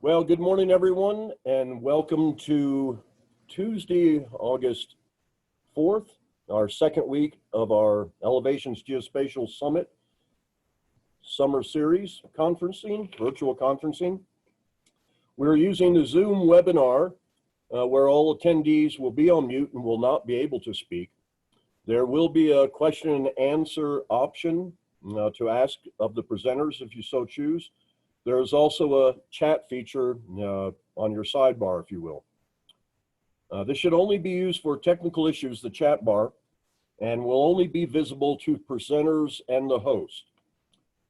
Well, good morning, everyone, and welcome to Tuesday, August 4th, our second week of our Elevations Geospatial Summit Summer Series conferencing, virtual conferencing. We're using the Zoom webinar where all attendees will be on mute and will not be able to speak. There will be a question and answer option to ask of the presenters if you so choose. There is also a chat feature on your sidebar, if you will. This should only be used for technical issues, the chat bar, and will only be visible to presenters and the host.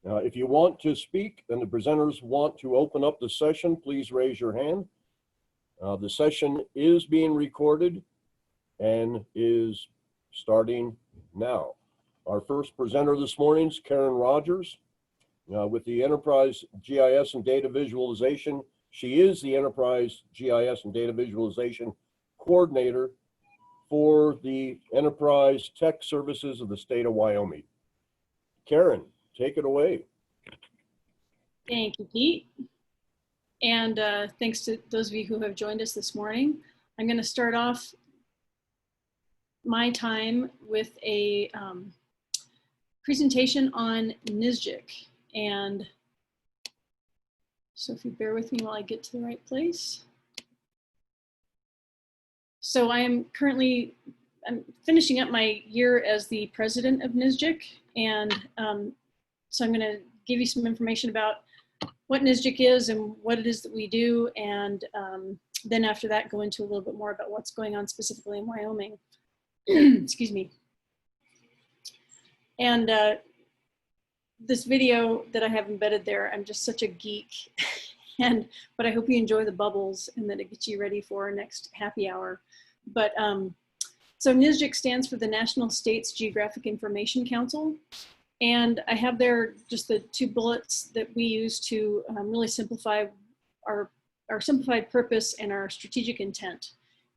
If you want to speak and the presenters want to open up the session, please raise your hand. The session is being recorded and is starting now. Our first presenter this morning is Karen Rogers. With the Enterprise GIS and Data Visualization. She is the Enterprise GIS and Data Visualization Coordinator for the Enterprise Tech Services of the state of Wyoming. Karen, take it away. Thank you, Pete. And thanks to those of you who have joined us this morning. I'm going to start off my time with a presentation on NSGIC. And so if you bear with me while I get to the right place. So I'm finishing up my year as the president of NSGIC. And so I'm gonna give you some information about what NSGIC is and what it is that we do. And then after that, go into a little bit more about what's going on specifically in Wyoming. Excuse me. And this video that I have embedded there, I'm just such a geek, but I hope you enjoy the bubbles and that it gets you ready for our next happy hour. But so NSGIC stands for the National States Geographic Information Council. And I have there just the two bullets that we use to really simplify our simplified purpose and our strategic intent.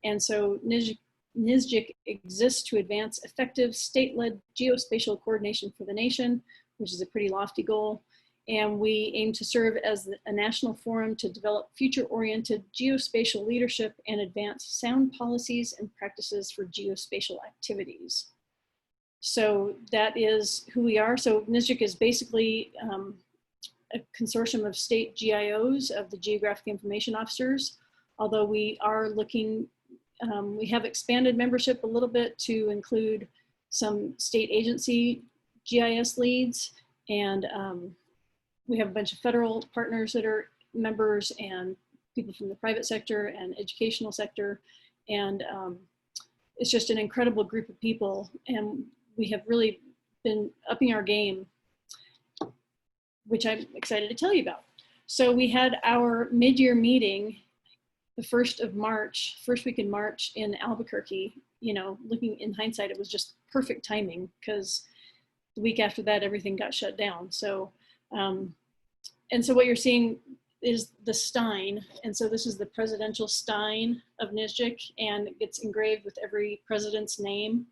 And so NSGIC exists to advance effective state-led geospatial coordination for the nation, which is a pretty lofty goal. And we aim to serve as a national forum to develop future-oriented geospatial leadership and advance sound policies and practices for geospatial activities. So that is who we are. So NSGIC is basically a consortium of state GIOs, of the Geographic Information Officers, although we are looking, we have expanded membership a little bit to include some state agency GIS leads, and we have a bunch of federal partners that are members and people from the private sector and educational sector. And it's just an incredible group of people. And we have really been upping our game, which I'm excited to tell you about. So we had our mid-year meeting the 1st of March, first week in March in Albuquerque. You know, looking in hindsight, it was just perfect timing because the week after that, everything got shut down. So, and so what you're seeing is the Stein. And so this is the presidential Stein of NSGIC, and it gets engraved with every president's name.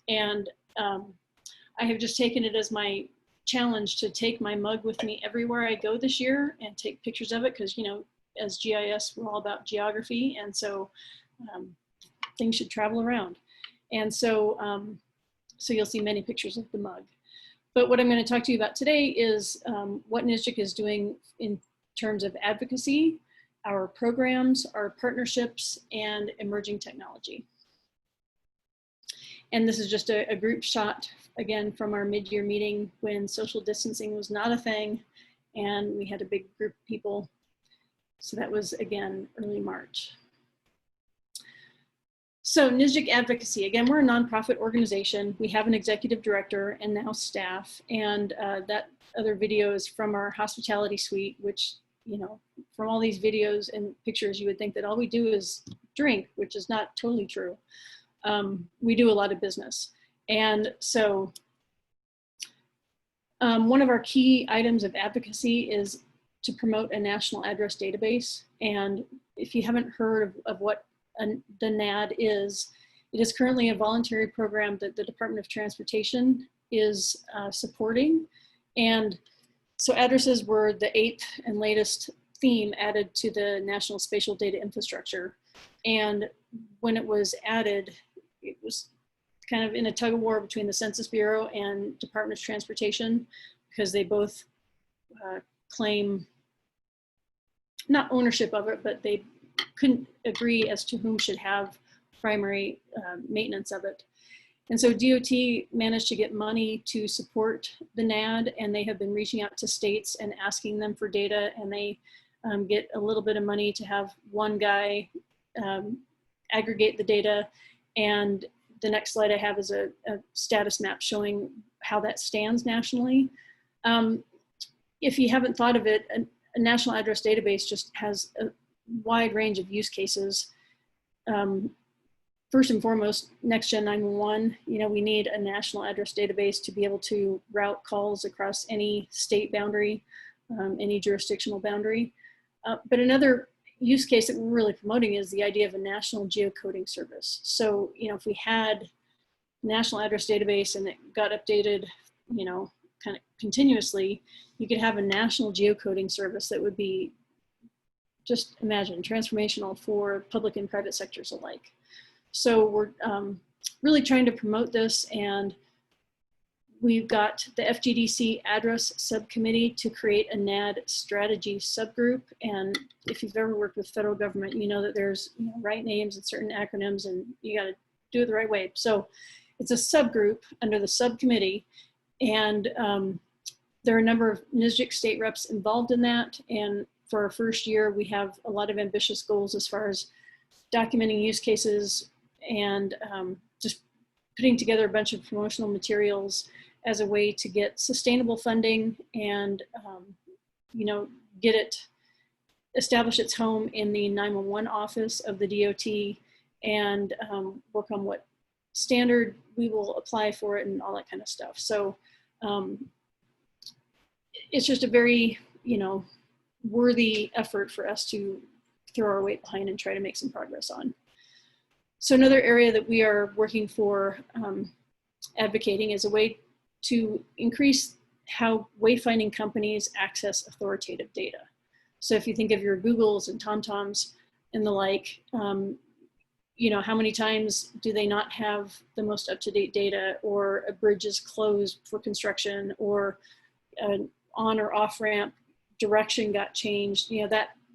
And I have just taken it as my challenge to take my mug with me everywhere I go this year and take pictures of it, because, you know, as GIS, we're all about geography. And so things should travel around. And so, so you'll see many pictures of the mug. But what I'm going to talk to you about today is what NSGIC is doing in terms of advocacy, our programs, our partnerships, and emerging technology. And this is just a group shot, again, from our mid-year meeting when social distancing was not a thing, and we had a big group of people. So that was, again, early March. So NSGIC advocacy, again, we're a nonprofit organization. We have an executive director and now staff. And that other video is from our hospitality suite, which, you know, from all these videos and pictures, you would think that all we do is drink, which is not totally true. We do a lot of business. And so one of our key items of advocacy is to promote a national address database. And if you haven't heard of what the NAD is, it is currently a voluntary program that the Department of Transportation is supporting. And so addresses were the 8th and latest theme added to the National Spatial Data Infrastructure. And when it was added, it was kind of in a tug of war between the Census Bureau and Department of Transportation, because they both claim not ownership of it, but they couldn't agree as to whom should have primary maintenance of it. And so DOT managed to get money to support the NAD, and they have been reaching out to states and asking them for data, and they get a little bit of money to have one guy aggregate the data. And the next slide I have is a status map showing how that stands nationally. If you haven't thought of it, a national address database just has a wide range of use cases. First and foremost, NextGen 911, we need a national address database to be able to route calls across any state boundary, any jurisdictional boundary. But another use case that we're really promoting is the idea of a national geocoding service. So, if we had a national address database and it got updated, kind of continuously, you could have a national geocoding service that would be, just imagine, transformational for public and private sectors alike. So we're really trying to promote this, and we've got the FGDC address subcommittee to create a NAD strategy subgroup. And if you've ever worked with federal government, you know that there's right names and certain acronyms, and you got to do it the right way. So it's a subgroup under the subcommittee, and there are a number of NSGIC state reps involved in that. And for our first year, we have a lot of ambitious goals as far as documenting use cases and just putting together a bunch of promotional materials as a way to get sustainable funding and, establish its home in the 911 office of the DOT, and work on what standard we will apply for it and all that kind of stuff. So it's just a very, worthy effort for us to throw our weight behind and try to make some progress on. So another area that we are working for advocating is a way to increase how wayfinding companies access authoritative data. So if you think of your Googles and TomToms and the like, how many times do they not have the most up-to-date data, or a bridge is closed for construction, or an on or off ramp direction got changed?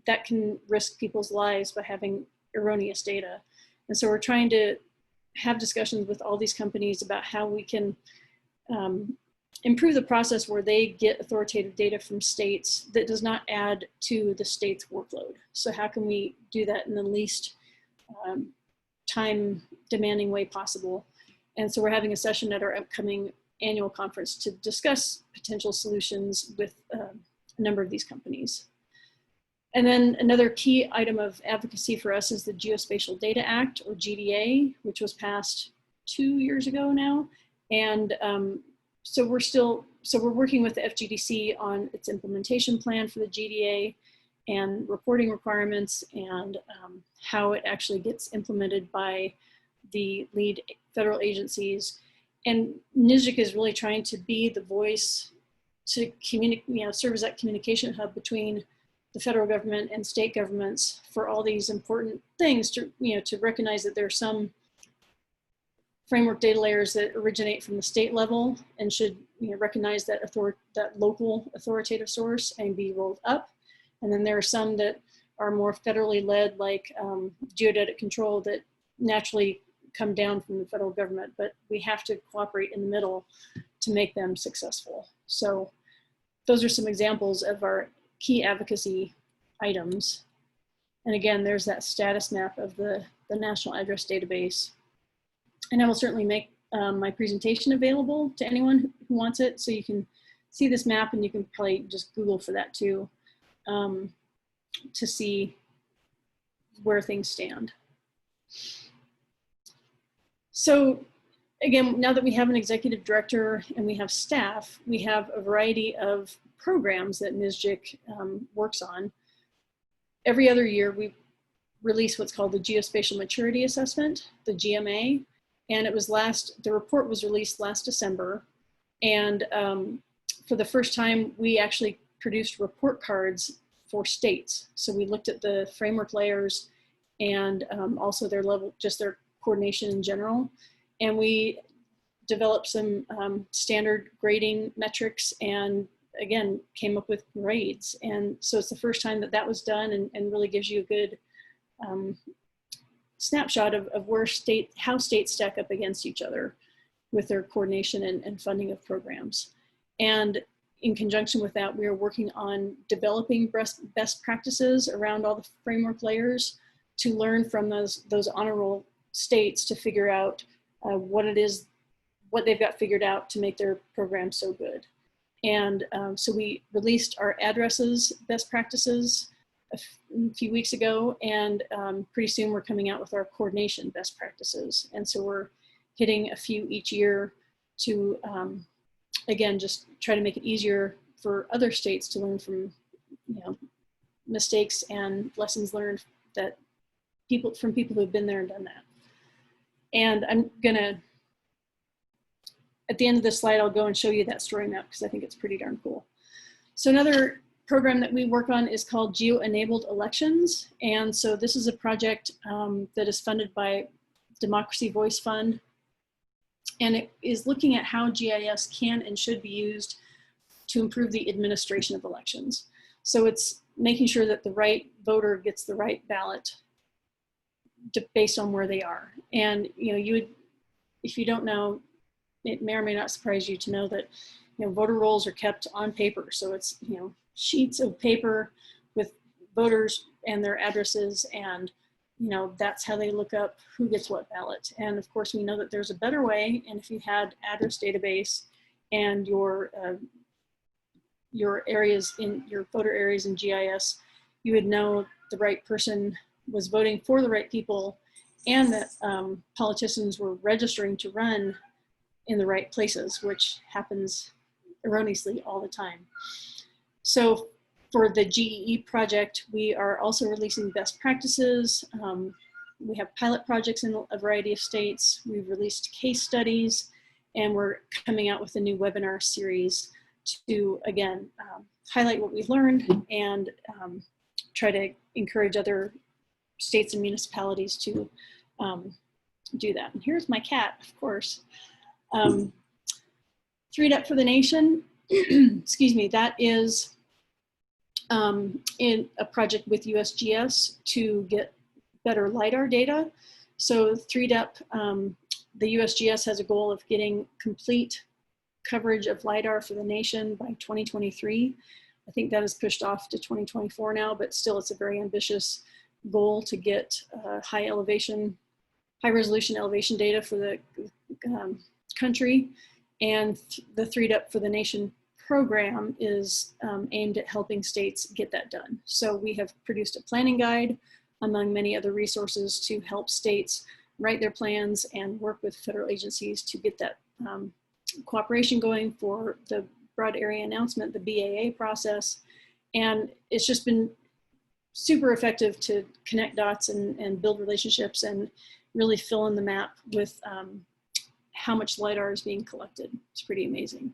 That can risk people's lives by having erroneous data. And so we're trying to have discussions with all these companies about how we can improve the process where they get authoritative data from states that does not add to the state's workload. So how can we do that in the least time demanding way possible? And so we're having a session at our upcoming annual conference to discuss potential solutions with a number of these companies. And then another key item of advocacy for us is the Geospatial Data Act, or GDA, which was passed 2 years ago now. And so we're working with the FGDC on its implementation plan for the GDA and reporting requirements, and how it actually gets implemented by the lead federal agencies. And NSGIC is really trying to be the voice to serve as that communication hub between the federal government and state governments for all these important things, to recognize that there are some framework data layers that originate from the state level and should recognize that that local authoritative source and be rolled up. And then there are some that are more federally led, like geodetic control, that naturally come down from the federal government, but we have to cooperate in the middle to make them successful. So those are some examples of our key advocacy items. And again, there's that status map of the national address database. And I will certainly make my presentation available to anyone who wants it, so you can see this map, and you can probably just Google for that too, to see where things stand. So again, now that we have an executive director and we have staff, we have a variety of programs that NSGIC works on. Every other year, we release what's called the Geospatial Maturity Assessment, the GMA, and the report was released last December. And for the first time, we actually produced report cards for states. So we looked at the framework layers and also their level, just their coordination in general. And we developed some standard grading metrics and again, came up with grades. And so it's the first time that that was done and really gives you a good snapshot of where how states stack up against each other with their coordination and funding of programs. And in conjunction with that, we are working on developing best practices around all the framework layers to learn from those honor roll states to figure out what they've got figured out to make their program so good. And so we released our addresses best practices a few weeks ago, and pretty soon we're coming out with our coordination best practices. And so we're hitting a few each year to, again, just try to make it easier for other states to learn from, mistakes and lessons learned that from people who have been there and done that. And I'm gonna, at the end of this slide, I'll go and show you that story map because I think it's pretty darn cool. So another program that we work on is called Geo-Enabled Elections. And so this is a project that is funded by Democracy Voice Fund. And it is looking at how GIS can and should be used to improve the administration of elections. So it's making sure that the right voter gets the right ballot based on where they are. And you would, if you don't know, it may or may not surprise you to know that voter rolls are kept on paper. So it's sheets of paper with voters and their addresses, and that's how they look up who gets what ballot. And of course, we know that there's a better way. And if you had address database and your areas in your voter areas in GIS, you would know the right person was voting for the right people, and that politicians were registering to run in the right places, which happens erroneously all the time. So for the GEE project, we are also releasing best practices. We have pilot projects in a variety of states. We've released case studies, and we're coming out with a new webinar series to, again, highlight what we've learned and try to encourage other states and municipalities to do that. And here's my cat, of course. 3DEP for the Nation, excuse me, that is in a project with USGS to get better Lidar data. So 3DEP, the USGS has a goal of getting complete coverage of Lidar for the nation by 2023. I think that is pushed off to 2024 now, but still it's a very ambitious goal to get high resolution elevation data for the country. And the 3DEP for the Nation program is aimed at helping states get that done. So we have produced a planning guide among many other resources to help states write their plans and work with federal agencies to get that cooperation going for the broad area announcement, the BAA process. And it's just been super effective to connect dots and build relationships and really fill in the map with how much LiDAR is being collected. It's pretty amazing.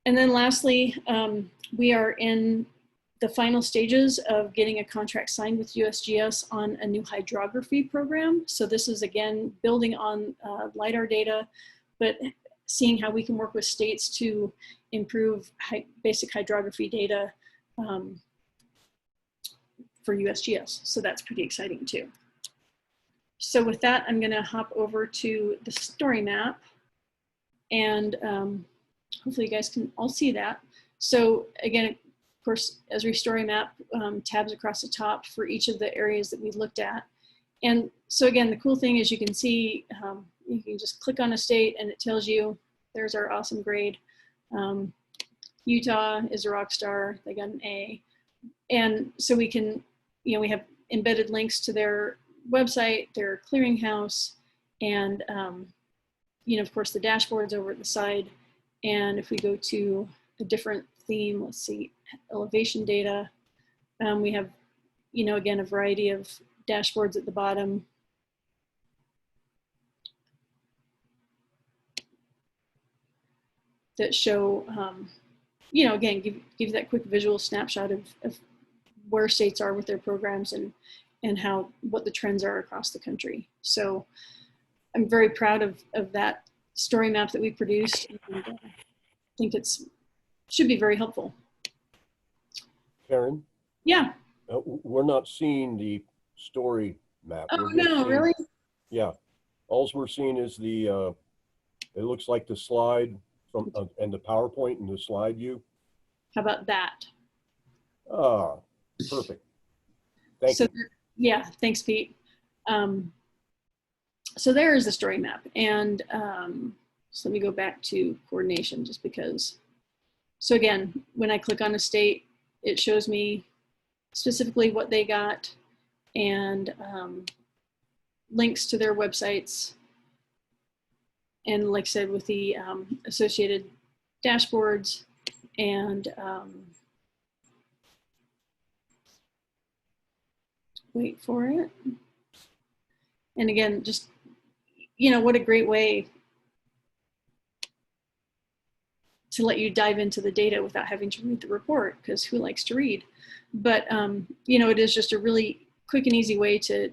And then lastly, we are in the final stages of getting a contract signed with USGS on a new hydrography program. So this is, again, building on LiDAR data, but seeing how we can work with states to improve basic hydrography data for USGS. So that's pretty exciting too. So with that, I'm gonna hop over to the story map, and hopefully you guys can all see that. So again, of course, Esri story map, tabs across the top for each of the areas that we looked at. And so again, the cool thing is you can see, you can just click on a state and it tells you, there's our awesome grade. Utah is a rock star, they got an A. And so we can, we have embedded links to their website, their clearinghouse, and of course the dashboards over at the side. And if we go to a different theme, let's see, elevation data, we have, again, a variety of dashboards at the bottom. That show, again, give that quick visual snapshot of where states are with their programs and what the trends are across the country. So I'm very proud of that story map that we produced, and I think should be very helpful. Karen? Yeah. We're not seeing the story map. Oh, no, really? Yeah. All we're seeing is it looks like the slide from, and the PowerPoint and the slide view. How about that? Ah, perfect. Thank you. Yeah, thanks, Pete. So there is the story map. And so let me go back to coordination just because. So again, when I click on a state, it shows me specifically what they got and links to their websites. And like I said, with the associated dashboards and wait for it. And again, just, what a great way to let you dive into the data without having to read the report, because who likes to read? But, it is just a really quick and easy way to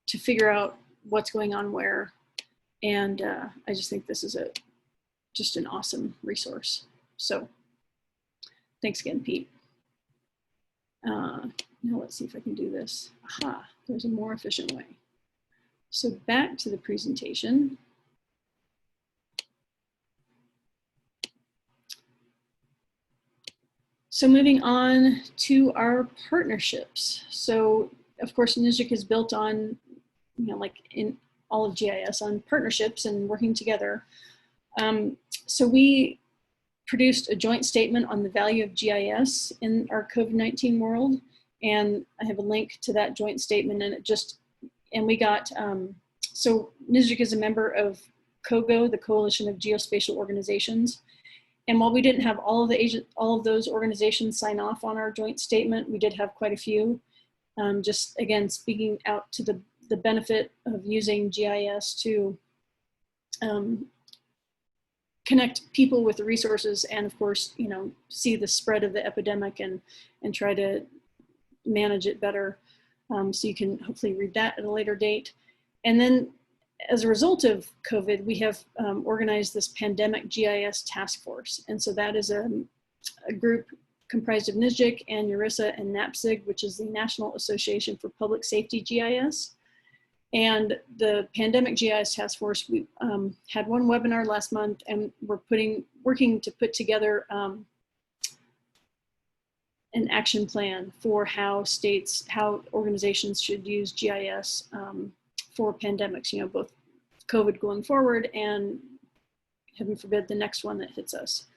figure out what's going on where. And I just think this is just an awesome resource. So thanks again, Pete. Now let's see if I can do this. Aha, there's a more efficient way. So back to the presentation. So moving on to our partnerships. So of course, NSGIC is built on, like in all of GIS, on partnerships and working together. So we produced a joint statement on the value of GIS in our COVID-19 world. And I have a link to that joint statement, and we got, so NSGIC is a member of COGO, the Coalition of Geospatial Organizations. And while we didn't have all of those organizations sign off on our joint statement, we did have quite a few. Just again, speaking out to the benefit of using GIS to connect people with the resources, and of course, see the spread of the epidemic and try to manage it better. So you can hopefully read that at a later date. And then as a result of COVID, we have organized this pandemic GIS task force. And so that is a group comprised of NSGIC and URISA and NAPSG, which is the National Association for Public Safety GIS. And the pandemic GIS task force, we had one webinar last month, and we're working to put together an action plan for how organizations should use GIS for pandemics, both COVID going forward and, heaven forbid, the next one that hits us.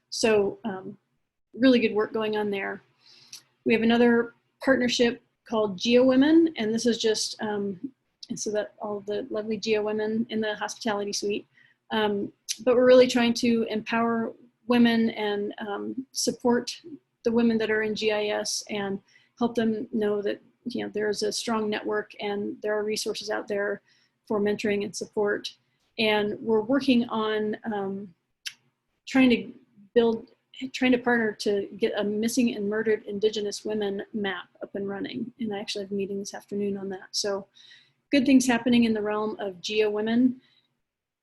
So really good work going on there. We have another partnership called GeoWomen, and this is just, and so that all the lovely GeoWomen in the hospitality suite. But we're really trying to empower women and support the women that are in GIS and help them know that there's a strong network and there are resources out there for mentoring and support. And we're working on trying to partner to get a missing and murdered Indigenous women map up and running. And I actually have a meeting this afternoon on that. So good things happening in the realm of GeoWomen.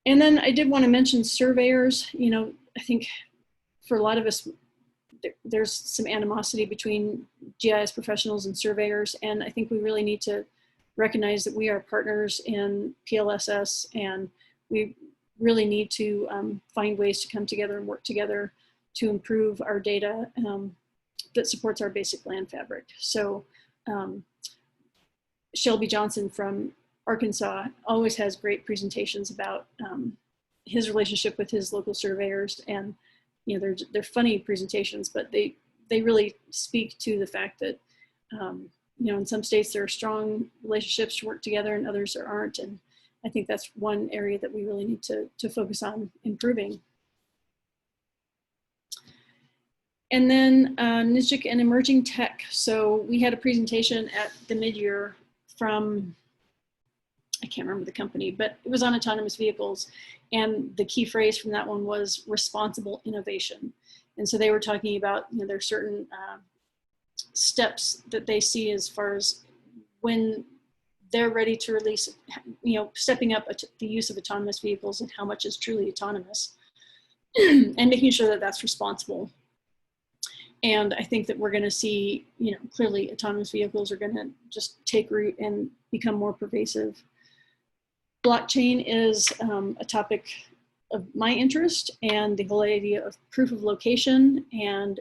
And then I did want to mention surveyors. I think for a lot of us, there's some animosity between GIS professionals and surveyors, and I think we really need to recognize that we are partners in PLSS, and we really need to find ways to come together and work together to improve our data that supports our basic land fabric. So Shelby Johnson from Arkansas always has great presentations about his relationship with his local surveyors, and they're funny presentations, but they really speak to the fact that in some states there are strong relationships to work together and others there aren't, and I think that's one area that we really need to focus on improving. And then NSGIC and emerging tech. So we had a presentation at the mid-year from, I can't remember the company, but it was on autonomous vehicles. And the key phrase from that one was responsible innovation. And so they were talking about, there are certain steps that they see as far as when they're ready to release, stepping up the use of autonomous vehicles and how much is truly autonomous, and making sure that that's responsible. And I think that we're going to see, clearly autonomous vehicles are going to just take root and become more pervasive. Blockchain is a topic of my interest, and the whole idea of proof of location and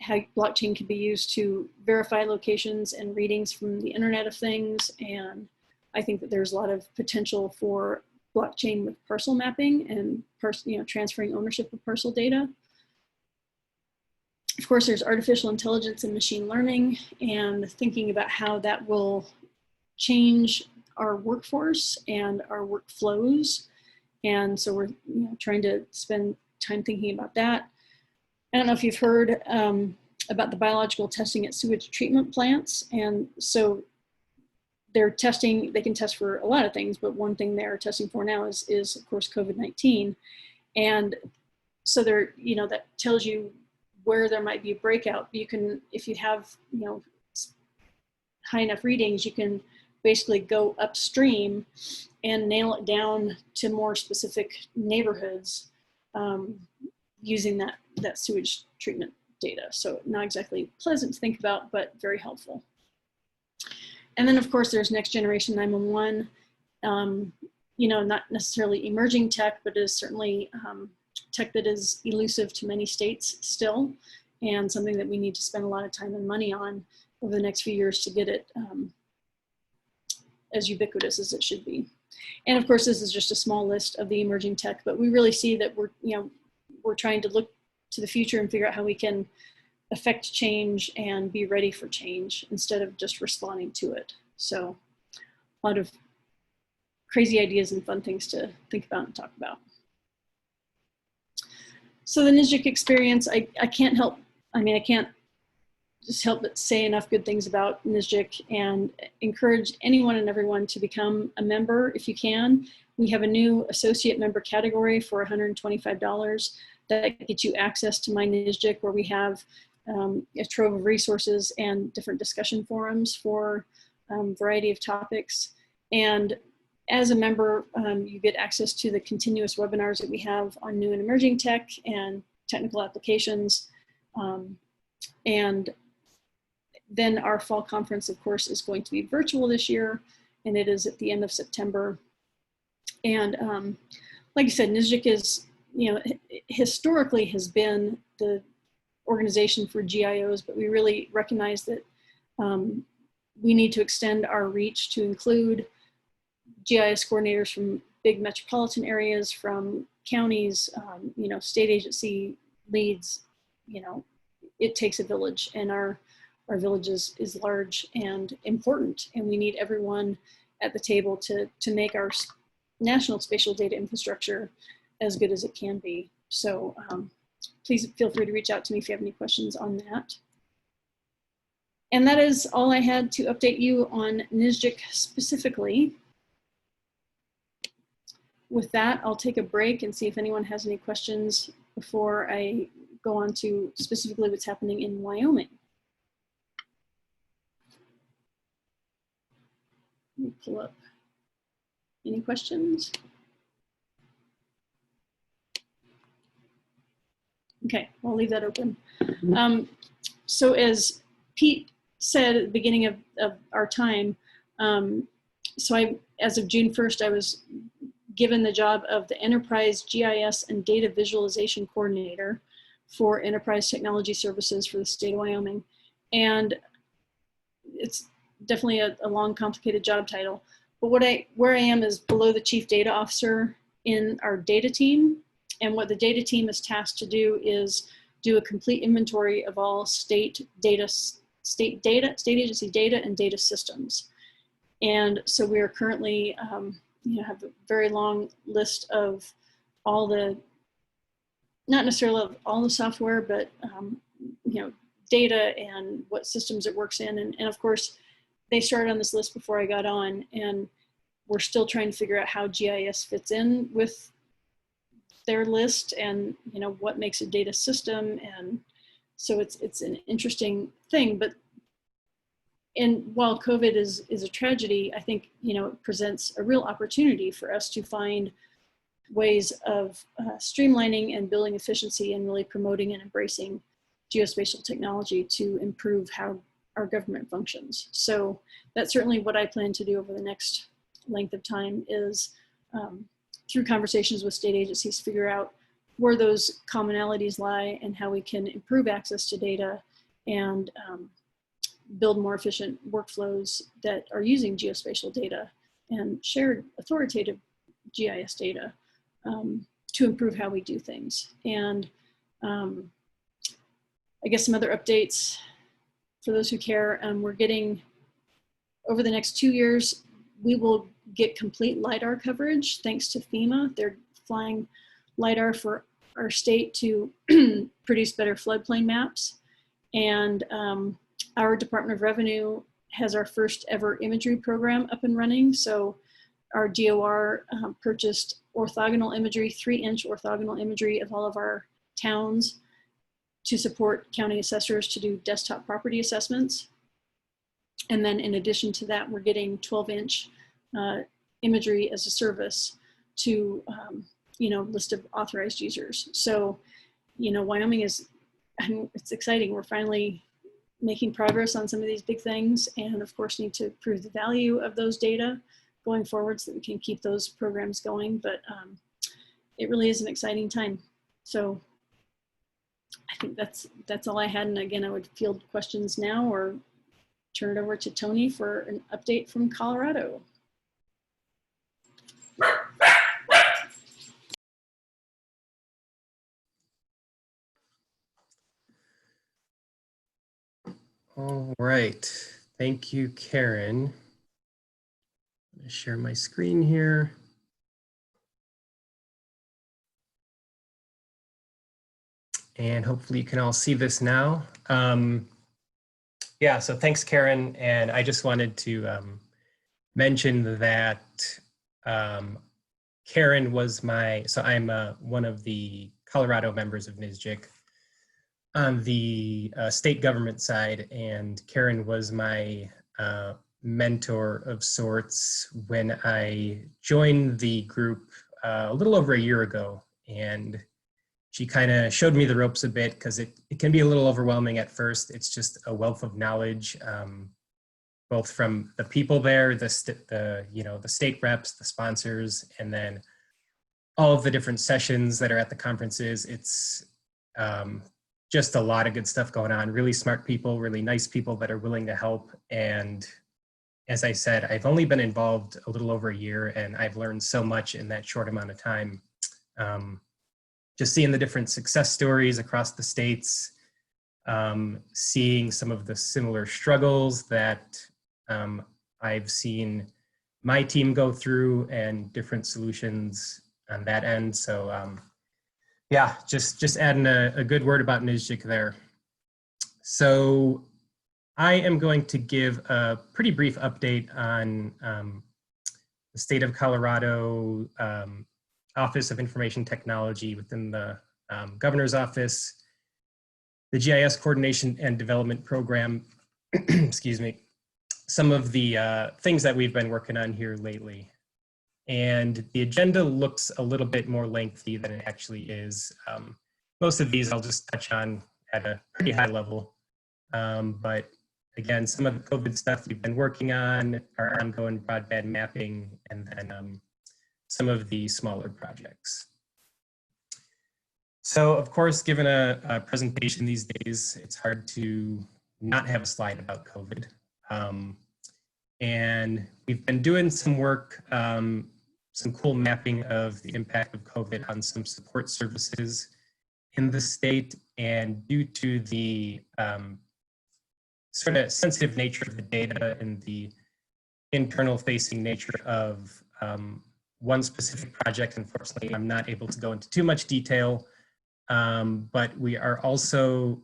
how blockchain can be used to verify locations and readings from the Internet of Things. And I think that there's a lot of potential for blockchain with parcel mapping and transferring ownership of parcel data. Of course, there's artificial intelligence and machine learning, and thinking about how that will change our workforce and our workflows. And so we're trying to spend time thinking about that. I don't know if you've heard about the biological testing at sewage treatment plants. And so they're testing, they can test for a lot of things, but one thing they're testing for now is of course, COVID-19. And so they're, that tells you where there might be a breakout. You can, if you have, high enough readings, you can basically go upstream and nail it down to more specific neighborhoods using that sewage treatment data. So not exactly pleasant to think about, but very helpful. And then of course there's next generation 911, not necessarily emerging tech, but is certainly tech that is elusive to many states still, and something that we need to spend a lot of time and money on over the next few years to get it as ubiquitous as it should be. And of course, this is just a small list of the emerging tech, but we really see that we're trying to look to the future and figure out how we can affect change and be ready for change instead of just responding to it. So a lot of crazy ideas and fun things to think about and talk about. So the NSGIC experience, I can't just help but say enough good things about NSGIC, and encourage anyone and everyone to become a member if you can. We have a new associate member category for $125 that gets you access to my NSGIC, where we have a trove of resources and different discussion forums for a variety of topics. And as a member, you get access to the continuous webinars that we have on new and emerging tech and technical applications. And then our fall conference, of course, is going to be virtual this year, and it is at the end of September. And like I said, NSGIC is, historically has been the organization for GIOs, but we really recognize that we need to extend our reach to include GIS coordinators from big metropolitan areas, from counties, state agency leads. It takes a village, and our village is large and important, and we need everyone at the table to make our national spatial data infrastructure as good as it can be. So please feel free to reach out to me if you have any questions on that. And that is all I had to update you on NSGIC specifically. With that, I'll take a break and see if anyone has any questions before I go on to specifically what's happening in Wyoming. Let me pull up. Any questions? Okay, I'll leave that open. So as Pete said at the beginning of our time, as of June 1st, I was given the job of the Enterprise GIS and Data Visualization Coordinator for Enterprise Technology Services for the state of Wyoming. And it's definitely a long, complicated job title. But where I am is below the Chief Data Officer in our data team. And what the data team is tasked to do is do a complete inventory of all state agency data and data systems. And so we are currently, have a very long list of all the, not necessarily of all the software, but data and what systems it works in. And of course, they started on this list before I got on, and we're still trying to figure out how GIS fits in with their list, and what makes a data system. And So it's an interesting thing, but and while COVID is a tragedy, I think, you know, it presents a real opportunity for us to find ways of streamlining and building efficiency and really promoting and embracing geospatial technology to improve how our government functions. So that's certainly what I plan to do over the next length of time is through conversations with state agencies, figure out where those commonalities lie and how we can improve access to data and build more efficient workflows that are using geospatial data and shared authoritative GIS data to improve how we do things. And I guess some other updates for those who care, we're getting, over the next 2 years, we will get complete Lidar coverage thanks to FEMA. They're flying Lidar for our state to produce better floodplain maps. And our Department of Revenue has our first ever imagery program up and running. So our DOR purchased orthogonal imagery, 3-inch orthogonal imagery of all of our towns to support county assessors to do desktop property assessments. And then in addition to that, we're getting 12-inch imagery as a service to, you know, list of authorized users. So, you know, Wyoming is, it's exciting. We're finally making progress on some of these big things, and of course need to prove the value of those data going forward so that we can keep those programs going. But it really is an exciting time. So I think that's all I had. And again, I would field questions now or turn it over to Tony for an update from Colorado. All right, thank you, Karen. I'm going to share my screen here. And hopefully you can all see this now. Yeah, so thanks, Karen. And I just wanted to mention that Karen was so I'm one of the Colorado members of NSGIC on the state government side, and Karen was my mentor of sorts when I joined the group a little over a year ago. And she kind of showed me the ropes a bit because it can be a little overwhelming at first. It's just a wealth of knowledge, both from the people there, the state reps, the sponsors, and then all of the different sessions that are at the conferences. It's just a lot of good stuff going on. Really smart people, really nice people that are willing to help. And as I said, I've only been involved a little over a year, and I've learned so much in that short amount of time. Just seeing the different success stories across the states, seeing some of the similar struggles that I've seen my team go through and different solutions on that end. So yeah, just adding a good word about NSGIC there. So I am going to give a pretty brief update on the state of Colorado Office of Information Technology within the Governor's Office, the GIS Coordination and Development Program, excuse me, some of the things that we've been working on here lately. And the agenda looks a little bit more lengthy than it actually is. Most of these I'll just touch on at a pretty high level. But again, some of the COVID stuff we've been working on, our ongoing broadband mapping, and then some of the smaller projects. So of course, given a presentation these days, it's hard to not have a slide about COVID. And we've been doing some work, some cool mapping of the impact of COVID on some support services in the state. And due to the sort of sensitive nature of the data and the internal facing nature of one specific project, unfortunately, I'm not able to go into too much detail, but we are also,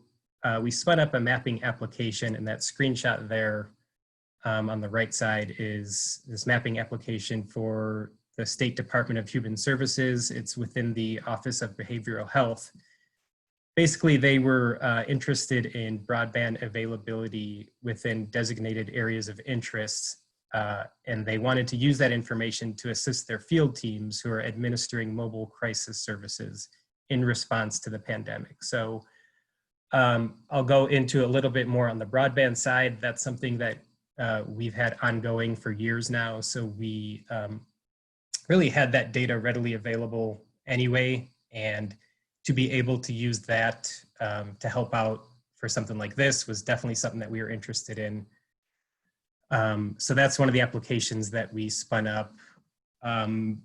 we spun up a mapping application, and that screenshot there on the right side is this mapping application for the State Department of Human Services. It's within the Office of Behavioral Health. basically they were interested in broadband availability within designated areas of interest, and they wanted to use that information to assist their field teams who are administering mobile crisis services in response to the pandemic. So I'll go into a little bit more on the broadband side. That's something that we've had ongoing for years now. So we really had that data readily available anyway, and to be able to use that to help out for something like this was definitely something that we were interested in. So that's one of the applications that we spun up.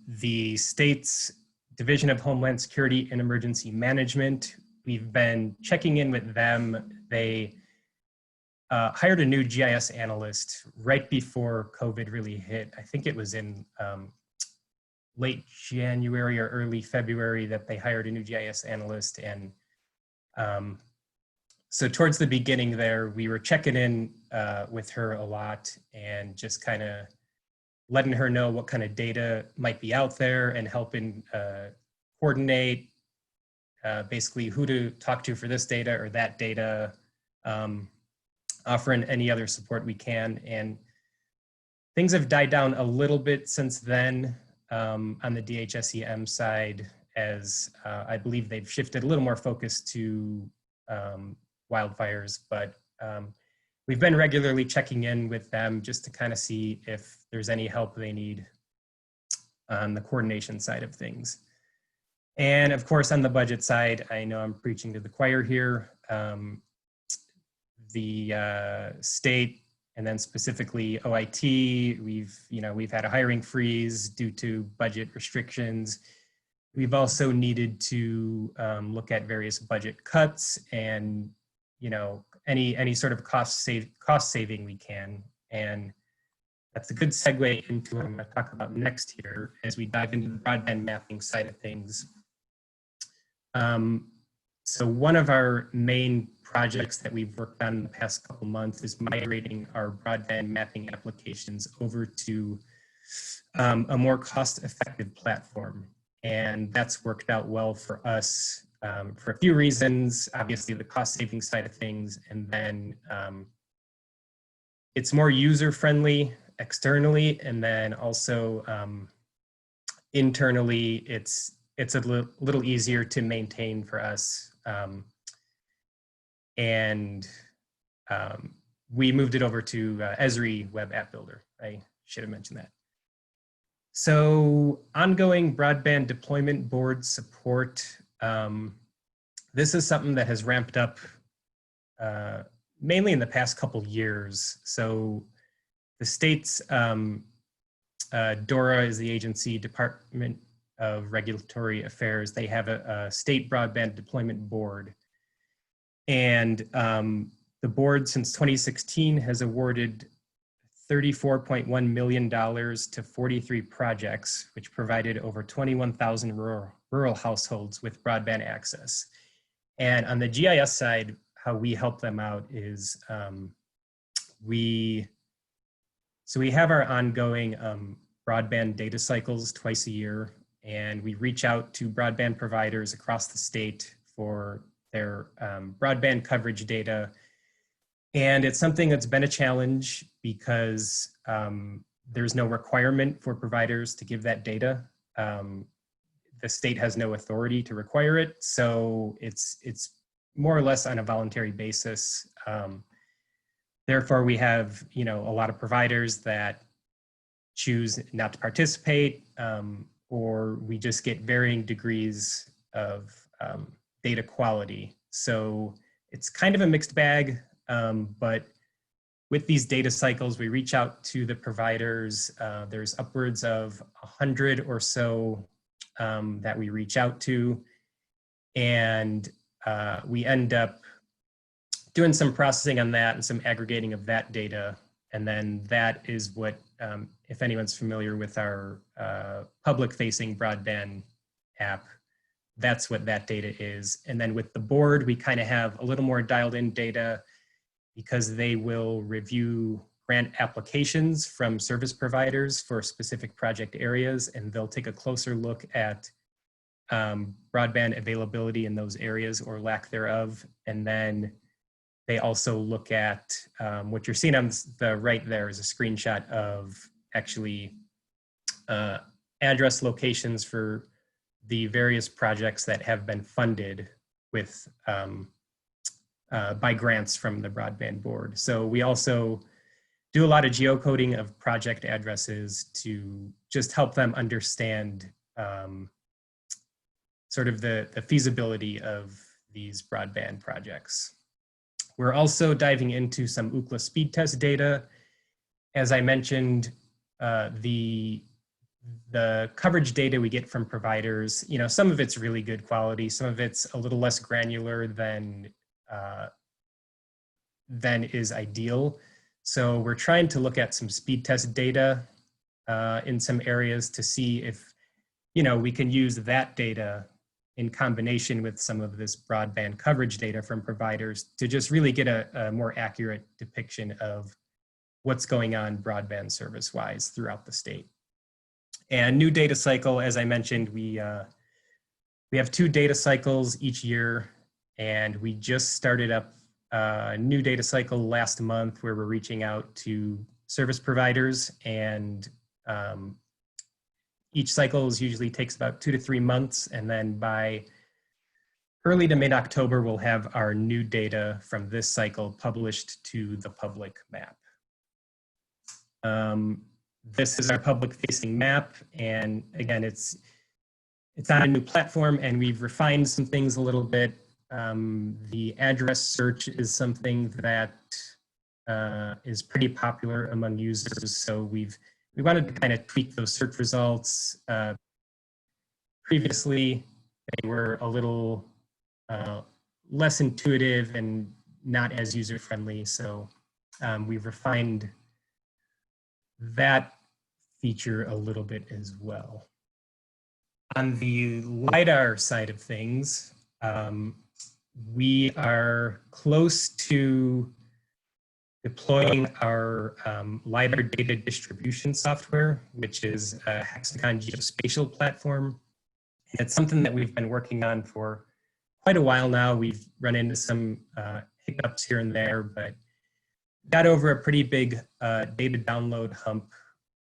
The state's Division of Homeland Security and Emergency Management, we've been checking in with them. They hired a new GIS analyst right before COVID really hit. I think it was in late January or early February that they hired a new GIS analyst. And so towards the beginning there, we were checking in with her a lot and just kind of letting her know what kind of data might be out there and helping coordinate basically who to talk to for this data or that data, offering any other support we can. And things have died down a little bit since then on the DHSEM side, as I believe they've shifted a little more focus to wildfires, but we've been regularly checking in with them just to kind of see if there's any help they need on the coordination side of things. And of course, on the budget side, I know I'm preaching to the choir here. The state, and then specifically OIT, we've had a hiring freeze due to budget restrictions. We've also needed to look at various budget cuts and any sort of cost saving we can. And that's a good segue into what I'm going to talk about next here as we dive into the broadband mapping side of things. So one of our main projects that we've worked on in the past couple months is migrating our broadband mapping applications over to a more cost-effective platform. And that's worked out well for us for a few reasons. Obviously, the cost-saving side of things, and then it's more user-friendly externally, and then also internally, it's a little easier to maintain for us. We moved it over to Esri Web App Builder. I should have mentioned that. So ongoing broadband deployment board support. This is something that has ramped up mainly in the past couple years. So the state's DORA is the agency, Department of Regulatory Affairs. They have a state broadband deployment board. And the board since 2016 has awarded $34.1 million to 43 projects, which provided over 21,000 rural households with broadband access. And on the GIS side, how we help them out is we have our ongoing broadband data cycles twice a year, and we reach out to broadband providers across the state for their broadband coverage data. And it's something that's been a challenge because there's no requirement for providers to give that data. The state has no authority to require it, so it's more or less on a voluntary basis. Therefore, we have a lot of providers that choose not to participate, or we just get varying degrees of data quality. So it's kind of a mixed bag, but with these data cycles, we reach out to the providers. There's upwards of 100 or so that we reach out to, and we end up doing some processing on that and some aggregating of that data. And then that is what, if anyone's familiar with our public-facing broadband app, that's what that data is. And then with the board, we kind of have a little more dialed in data because they will review grant applications from service providers for specific project areas, and they'll take a closer look at broadband availability in those areas or lack thereof. And then they also look at what you're seeing on the right there is a screenshot of actually address locations for the various projects that have been funded with by grants from the broadband board. So we also do a lot of geocoding of project addresses to just help them understand sort of the feasibility of these broadband projects. We're also diving into some Ookla speed test data. As I mentioned, the coverage data we get from providers, you know, some of it's really good quality, some of it's a little less granular than is ideal. So we're trying to look at some speed test data in some areas to see if, you know, we can use that data in combination with some of this broadband coverage data from providers to just really get a more accurate depiction of what's going on broadband service-wise throughout the state. And new data cycle, as I mentioned, we have 2 data cycles each year, and we just started up a new data cycle last month where we're reaching out to service providers, and each cycle usually takes about 2 to 3 months, and then by early to mid-October, we'll have our new data from this cycle published to the public map. This is our public-facing map, and again, it's on a new platform, and we've refined some things a little bit. The address search is something that is pretty popular among users, so we wanted to kind of tweak those search results. Previously, they were a little less intuitive and not as user-friendly, so we've refined that feature a little bit as well. On the Lidar side of things, we are close to deploying our Lidar data distribution software, which is a Hexagon Geospatial platform. And it's something that we've been working on for quite a while now. We've run into some hiccups here and there, but got over a pretty big data download hump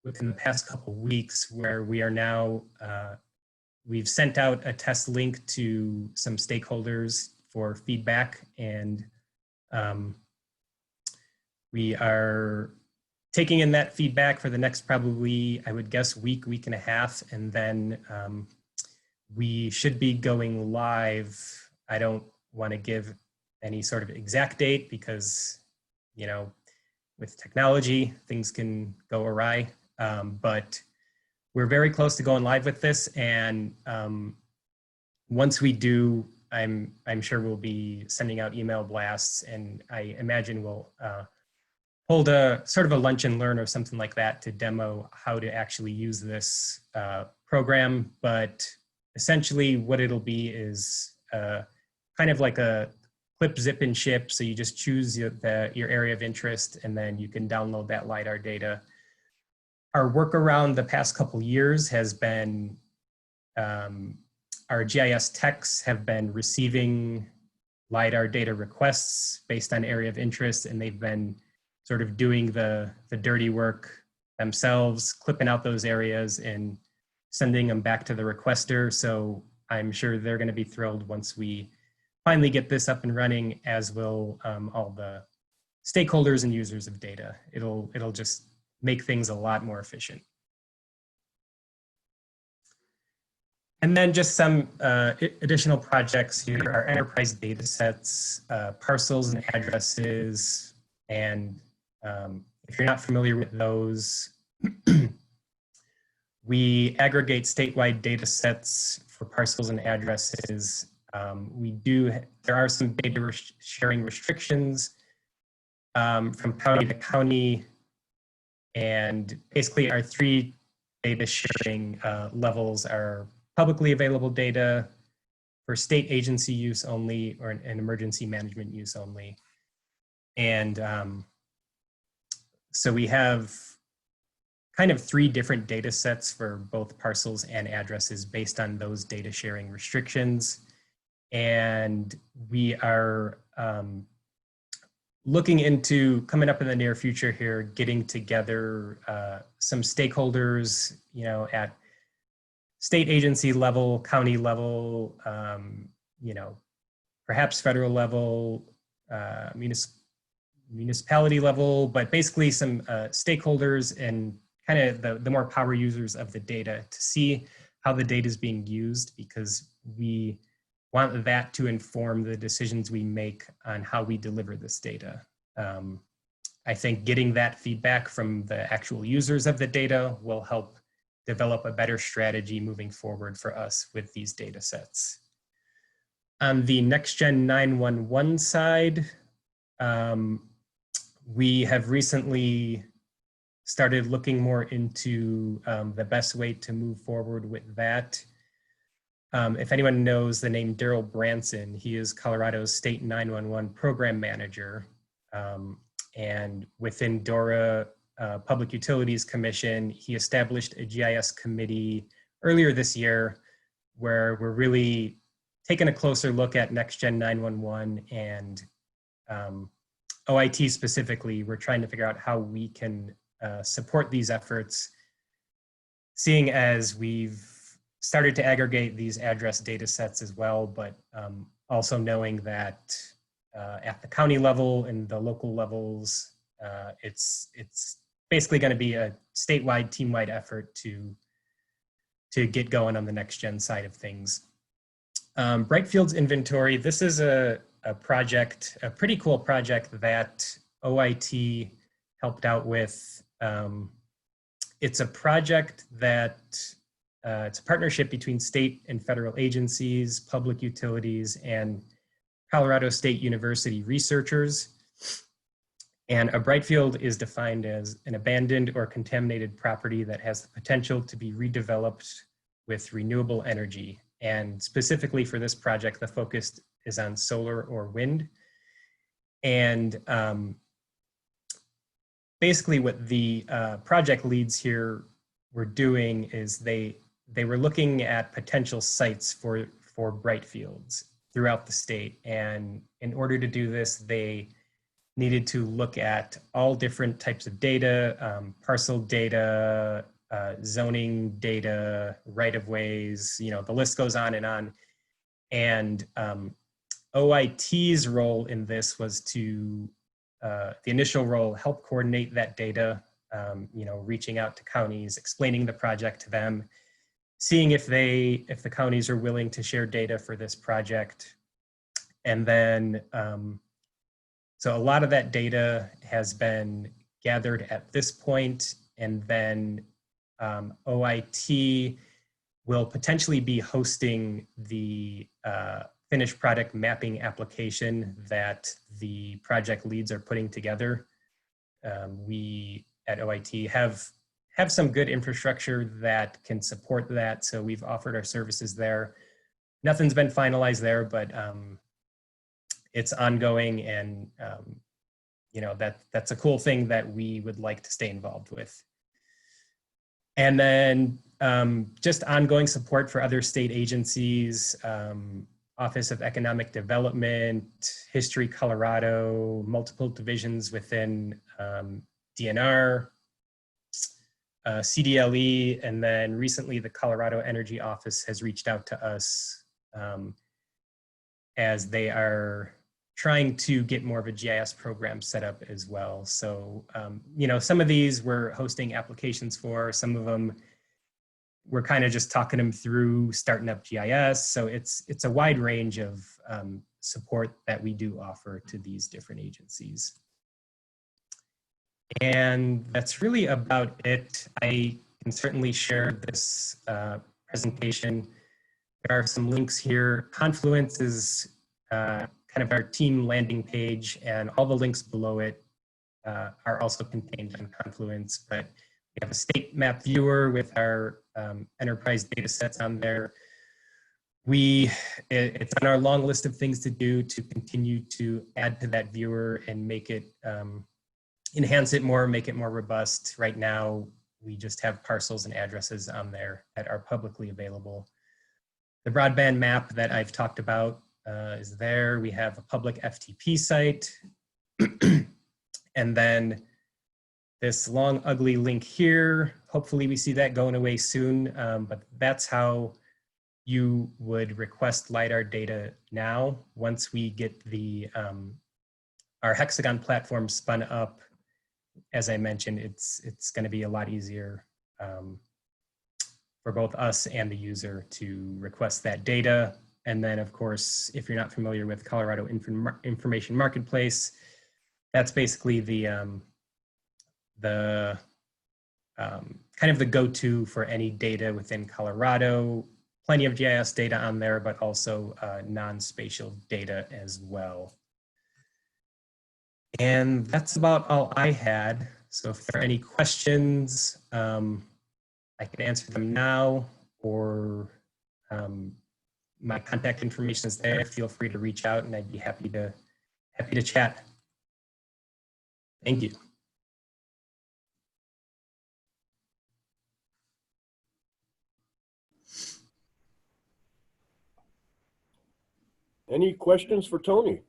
within the past couple of weeks, where we are now, we've sent out a test link to some stakeholders for feedback, and we are taking in that feedback for the next probably, I would guess, week and a half, and then we should be going live. I don't want to give any sort of exact date because, you know, with technology, things can go awry, but we're very close to going live with this, and once we do, I'm sure we'll be sending out email blasts, and I imagine we'll hold a sort of a lunch and learn or something like that to demo how to actually use this program. But essentially what it'll be is kind of like a clip, zip, and ship. So you just choose your area of interest, and then you can download that Lidar data. Our workaround the past couple years has been our GIS techs have been receiving Lidar data requests based on area of interest, and they've been sort of doing the dirty work themselves, clipping out those areas and sending them back to the requester. So I'm sure they're going to be thrilled once we finally get this up and running, as will all the stakeholders and users of data. It'll just make things a lot more efficient. And then just some additional projects here are enterprise data sets, parcels and addresses. And if you're not familiar with those, we aggregate statewide data sets for parcels and addresses. There are some data sharing restrictions from county to county, and basically our 3 data sharing levels are publicly available data for state agency use only, or an emergency management use only. And so we have kind of 3 different data sets for both parcels and addresses based on those data sharing restrictions. And we are looking into, coming up in the near future here, getting together some stakeholders, you know, at state agency level, county level, you know, perhaps federal level, municipality level, but basically some stakeholders and kind of the more power users of the data to see how the data is being used, because we want that to inform the decisions we make on how we deliver this data. I think getting that feedback from the actual users of the data will help develop a better strategy moving forward for us with these data sets. On the NextGen 911 side, we have recently started looking more into the best way to move forward with that. If anyone knows the name Daryl Branson, he is Colorado's State 911 Program Manager. And within DORA Public Utilities Commission, he established a GIS committee earlier this year where we're really taking a closer look at NextGen 911 and OIT specifically. We're trying to figure out how we can support these efforts, seeing as we've started to aggregate these address data sets as well, but also knowing that at the county level and the local levels, it's basically going to be a statewide, team-wide effort to get going on the NextGen side of things. Brightfield's inventory, this is a project, a pretty cool project that OIT helped out with. It's a project that it's a partnership between state and federal agencies, public utilities, and Colorado State University researchers. And a Brightfield is defined as an abandoned or contaminated property that has the potential to be redeveloped with renewable energy. And specifically for this project, the focus is on solar or wind. And basically what the project leads here were doing is they were looking at potential sites for Brightfields throughout the state. And in order to do this, they needed to look at all different types of data, parcel data, zoning data, right-of-ways, you know, the list goes on. And OIT's role in this was to, the initial role, help coordinate that data, you know, reaching out to counties, explaining the project to them, seeing if the counties are willing to share data for this project. And then, so a lot of that data has been gathered at this point, and then OIT will potentially be hosting the finished product mapping application that the project leads are putting together. We at OIT have some good infrastructure that can support that, so we've offered our services there. Nothing's been finalized there, but it's ongoing, and you know, that's a cool thing that we would like to stay involved with. And then just ongoing support for other state agencies, Office of Economic Development, History Colorado, multiple divisions within DNR, CDLE, and then recently the Colorado Energy Office has reached out to us as they are trying to get more of a GIS program set up as well. So, you know, some of these we're hosting applications for, some of them we're kind of just talking them through starting up GIS. So it's a wide range of support that we do offer to these different agencies. And that's really about it. I can certainly share this presentation. There are some links here. Confluence is kind of our team landing page, and all the links below it are also contained on Confluence. But we have a state map viewer with our enterprise data sets on there. It's on our long list of things to do to continue to add to that viewer and make it, enhance it more, make it more robust. Right now, We just have parcels and addresses on there that are publicly available. The broadband map that I've talked about is there. We have a public FTP site. And then this long, ugly link here, hopefully we see that going away soon, but that's how you would request LiDAR data now. Once we get the our Hexagon platform spun up, as I mentioned, it's going to be a lot easier for both us and the user to request that data. And then, of course, if you're not familiar with Colorado Information Marketplace, that's basically the kind of the go-to for any data within Colorado. Plenty of GIS data on there, but also non-spatial data as well. And that's about all I had. So if there are any questions, I can answer them now, or my contact information is there. Feel free to reach out and I'd be happy to chat. Thank you. Any questions for Tony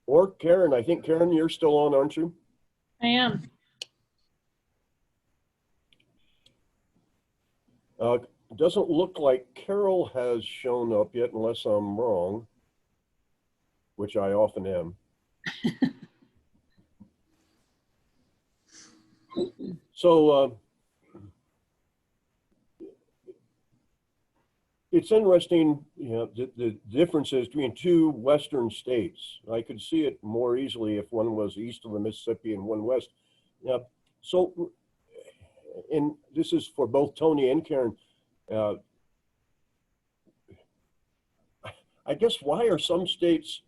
or Karen? I think Karen, you're still on, aren't you? I am. Doesn't look like Carol has shown up yet, unless I'm wrong, which I often am. So it's interesting, you know, the differences between two Western states. I could see it more easily if one was east of the Mississippi and one west. So, and this is for both Tony and Karen. I guess why are some states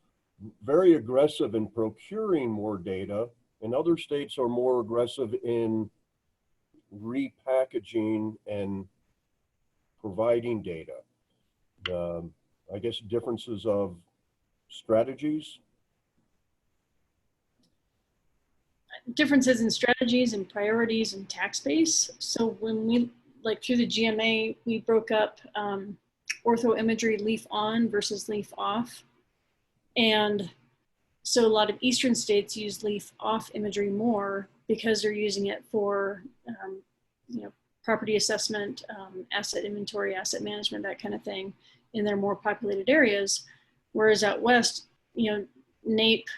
very aggressive in procuring more data and other states are more aggressive in repackaging and providing data? I guess differences of strategies. Differences in strategies and priorities and tax base. So when we, like through the GMA, we broke up ortho imagery leaf on versus leaf off. And so a lot of Eastern states use leaf off imagery more because they're using it for, you know, property assessment, asset inventory, asset management, that kind of thing in their more populated areas. Whereas out West, you know, nape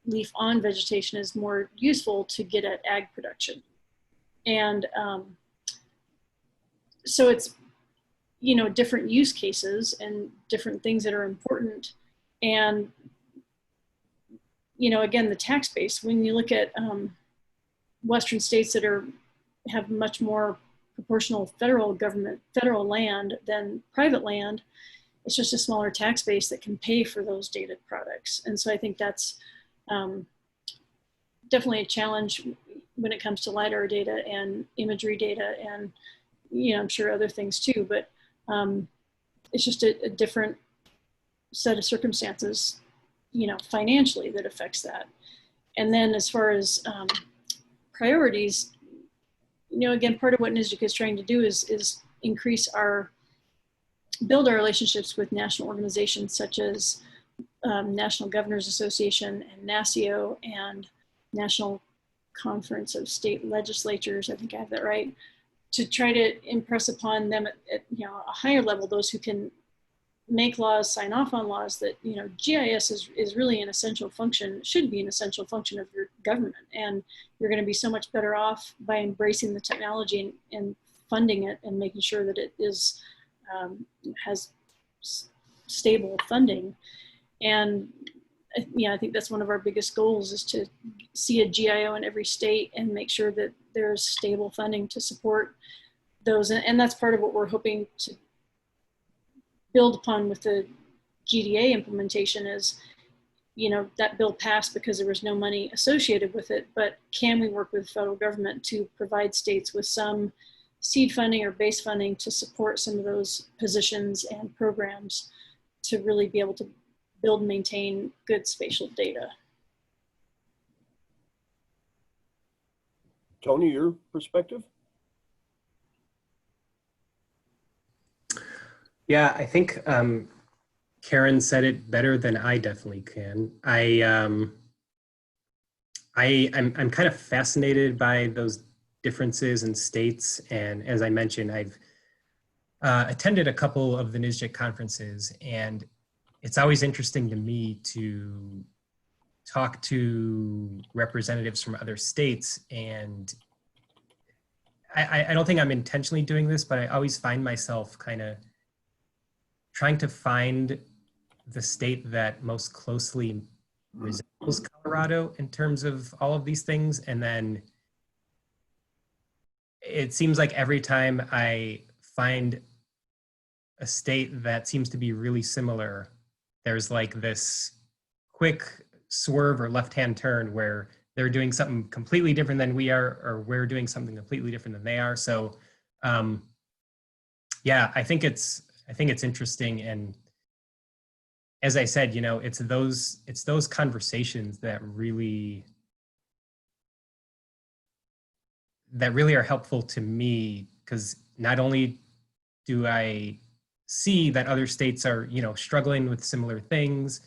leaf on vegetation is more useful to get at ag production. And so it's, you know, different use cases and different things that are important. And, you know, again, the tax base, when you look at Western states that have much more proportional federal government, federal land than private land, it's just a smaller tax base that can pay for those data products. And so I think that's definitely a challenge when it comes to LiDAR data and imagery data and, you know, I'm sure other things too, but it's just a different set of circumstances, you know, financially that affects that. And then as far as priorities, you know, again, part of what NSGIC is trying to do is build our relationships with national organizations such as National Governors Association and NASIO and National Conference of State Legislatures, I think I have that right, to try to impress upon them at you know, a higher level, those who can make laws, sign off on laws, that, you know, GIS is really an essential function, should be an essential function of your government. And you're going to be so much better off by embracing the technology and funding it and making sure that it is, has stable funding. And yeah, I think that's one of our biggest goals, is to see a GIO in every state and make sure that there's stable funding to support those. And that's part of what we're hoping to build upon with the GDA implementation is, you know, that bill passed because there was no money associated with it, but can we work with the federal government to provide states with some seed funding or base funding to support some of those positions and programs to really be able to build and maintain good spatial data. Tony, your perspective? Yeah, I think Karen said it better than I definitely can. I'm kind of fascinated by those differences in states, and as I mentioned, I've attended a couple of the NSGIC conferences, and it's always interesting to me to talk to representatives from other states. And I don't think I'm intentionally doing this, but I always find myself kind of trying to find the state that most closely resembles Colorado in terms of all of these things. And then it seems like every time I find a state that seems to be really similar, there's like this quick swerve or left-hand turn where they're doing something completely different than we are, or we're doing something completely different than they are. So yeah, I think it's interesting. And as I said, you know, it's those conversations that really are helpful to me, because not only do I see that other states are, you know, struggling with similar things,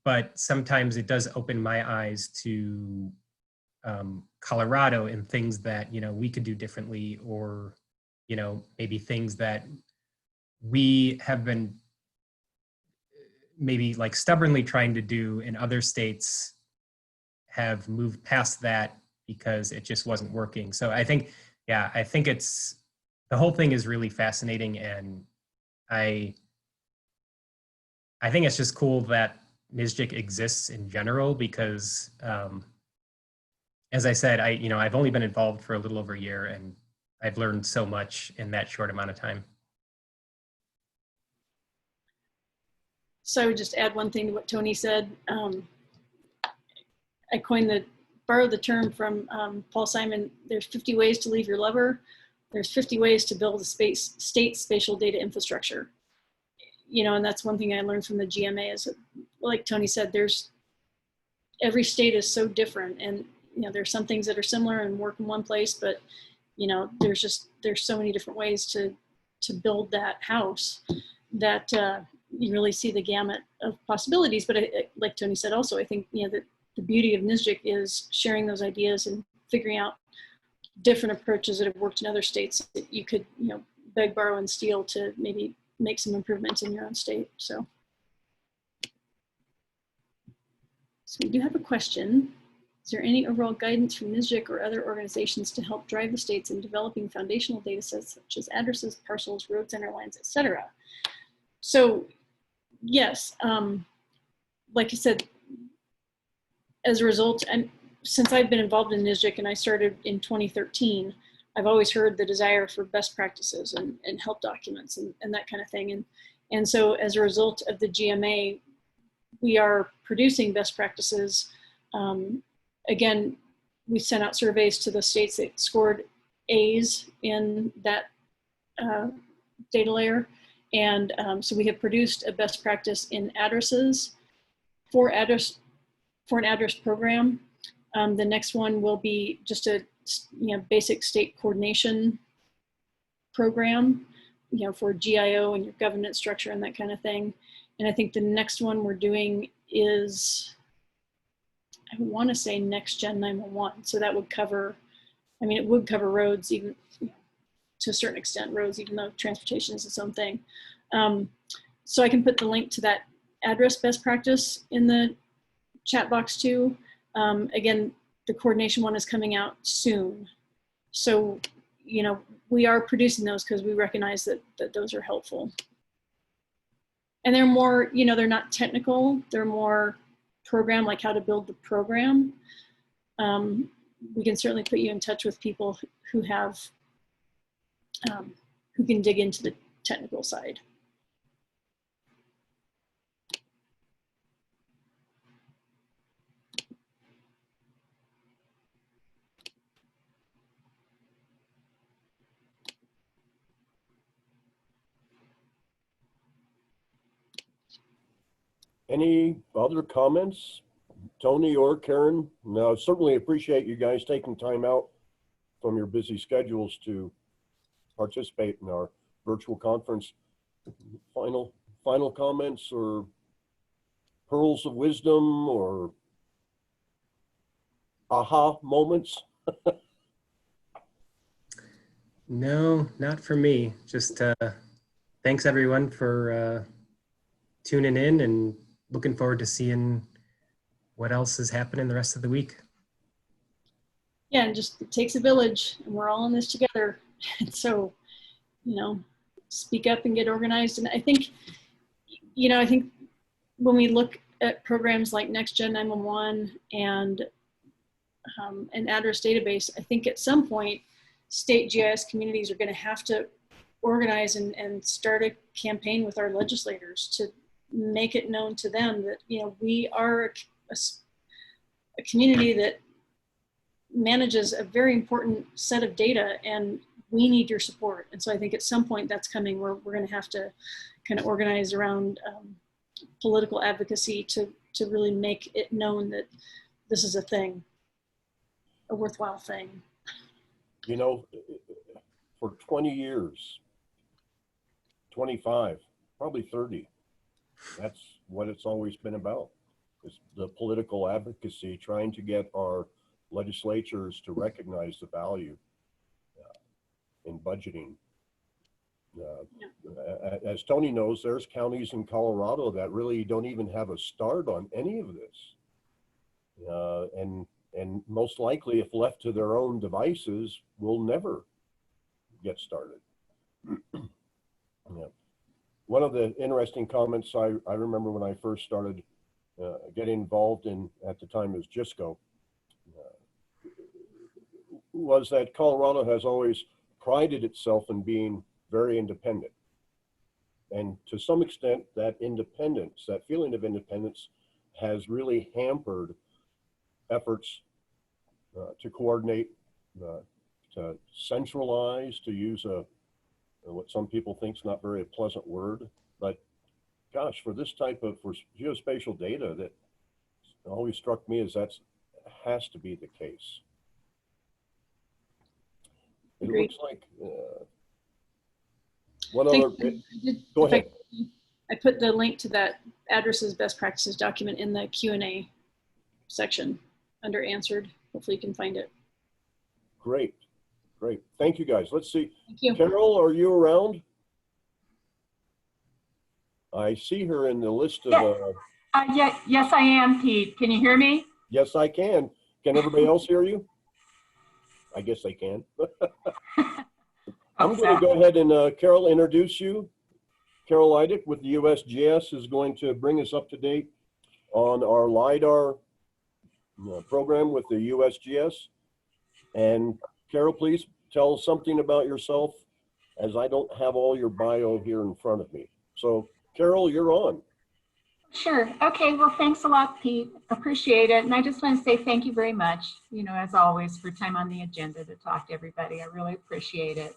but sometimes it does open my eyes to Colorado and things that, you know, we could do differently, or, you know, maybe things that we have been maybe like stubbornly trying to do in other states have moved past that because it just wasn't working. So I think, yeah, I think the whole thing is really fascinating. And I think it's just cool that NSGIC exists in general, because as I said, I've only been involved for a little over a year, and I've learned so much in that short amount of time. So I would just add one thing to what Tony said. I borrowed the term from Paul Simon. There's 50 ways to leave your lover. There's 50 ways to build a state spatial data infrastructure. You know, and that's one thing I learned from the GMA is, like Tony said, every state is so different, and you know, there's some things that are similar and work in one place, but you know, there's so many different ways to build that house that you really see the gamut of possibilities. But like Tony said, also, I think, you know, that the beauty of NSGIC is sharing those ideas and figuring out different approaches that have worked in other states that you could, you know, beg, borrow, and steal to maybe make some improvements in your own state. So we do have a question. Is there any overall guidance from NSGIC or other organizations to help drive the states in developing foundational data sets such as addresses, parcels, road center lines, etc.? So yes, like I said, as a result, and since I've been involved in NSGIC and I started in 2013, I've always heard the desire for best practices and help documents and that kind of thing. And so as a result of the GMA, we are producing best practices. Again, we sent out surveys to the states that scored A's in that data layer. And so we have produced a best practice in addresses for an address program. The next one will be just a basic state coordination program, you know, for GIO and your governance structure and that kind of thing. And I think the next one we're doing is, I want to say Next Gen 911. So that would cover, I mean, it would cover roads, even, you know, to a certain extent, roads, even though transportation is its own thing. So I can put the link to that address best practice in the chat box too. Again, the coordination one is coming out soon. So, you know, we are producing those because we recognize that those are helpful. And they're more, you know, they're not technical, they're more program, like how to build the program. We can certainly put you in touch with people who have, who can dig into the technical side. Any other comments, Tony or Karen? No, certainly appreciate you guys taking time out from your busy schedules to participate in our virtual conference. Final comments or pearls of wisdom or aha moments? No, not for me. Just thanks everyone for tuning in and looking forward to seeing what else is happening the rest of the week. Yeah, and just it takes a village, and we're all in this together. And so, you know, speak up and get organized. And I think, you know, I think when we look at programs like NextGen 911 and an address database, I think at some point, state GIS communities are going to have to organize and start a campaign with our legislators to make it known to them that, you know, we are a community that manages a very important set of data, and we need your support. And so I think at some point that's coming where we're going to have to kind of organize around political advocacy to really make it known that this is a thing, a worthwhile thing. You know, for 20 years, 25, probably 30, that's what it's always been about, is the political advocacy, trying to get our legislatures to recognize the value in budgeting. As Tony knows, there's counties in Colorado that really don't even have a start on any of this. And most likely, if left to their own devices, will never get started. Yeah. One of the interesting comments I remember when I first started getting involved in, at the time, was GISCO, was that Colorado has always prided itself in being very independent. And to some extent, that independence, that feeling of independence, has really hampered efforts to coordinate, to centralize, to use what some people think is not very a pleasant word. But gosh, for this type of, for geospatial data, that always struck me as that has to be the case. It Agreed. looks like one other, go ahead. I put the link to that addresses best practices document in the Q&A section under answered. Hopefully you can find it. Great, great. Thank you guys. Let's see. Thank you. Carol, are you around? I see her in the list of. Yes, I am, Pete. Can you hear me? Yes, I can. Can everybody else hear you? I guess they can. I'm going to go ahead and Carol, introduce you. Carol Lydic with the USGS is going to bring us up to date on our Lidar program with the USGS. And Carol, please tell us something about yourself, as I don't have all your bio here in front of me. So Carol, you're on. Sure. Okay. Well, thanks a lot, Pete. Appreciate it. And I just want to say thank you very much, you know, as always, for time on the agenda to talk to everybody. I really appreciate it.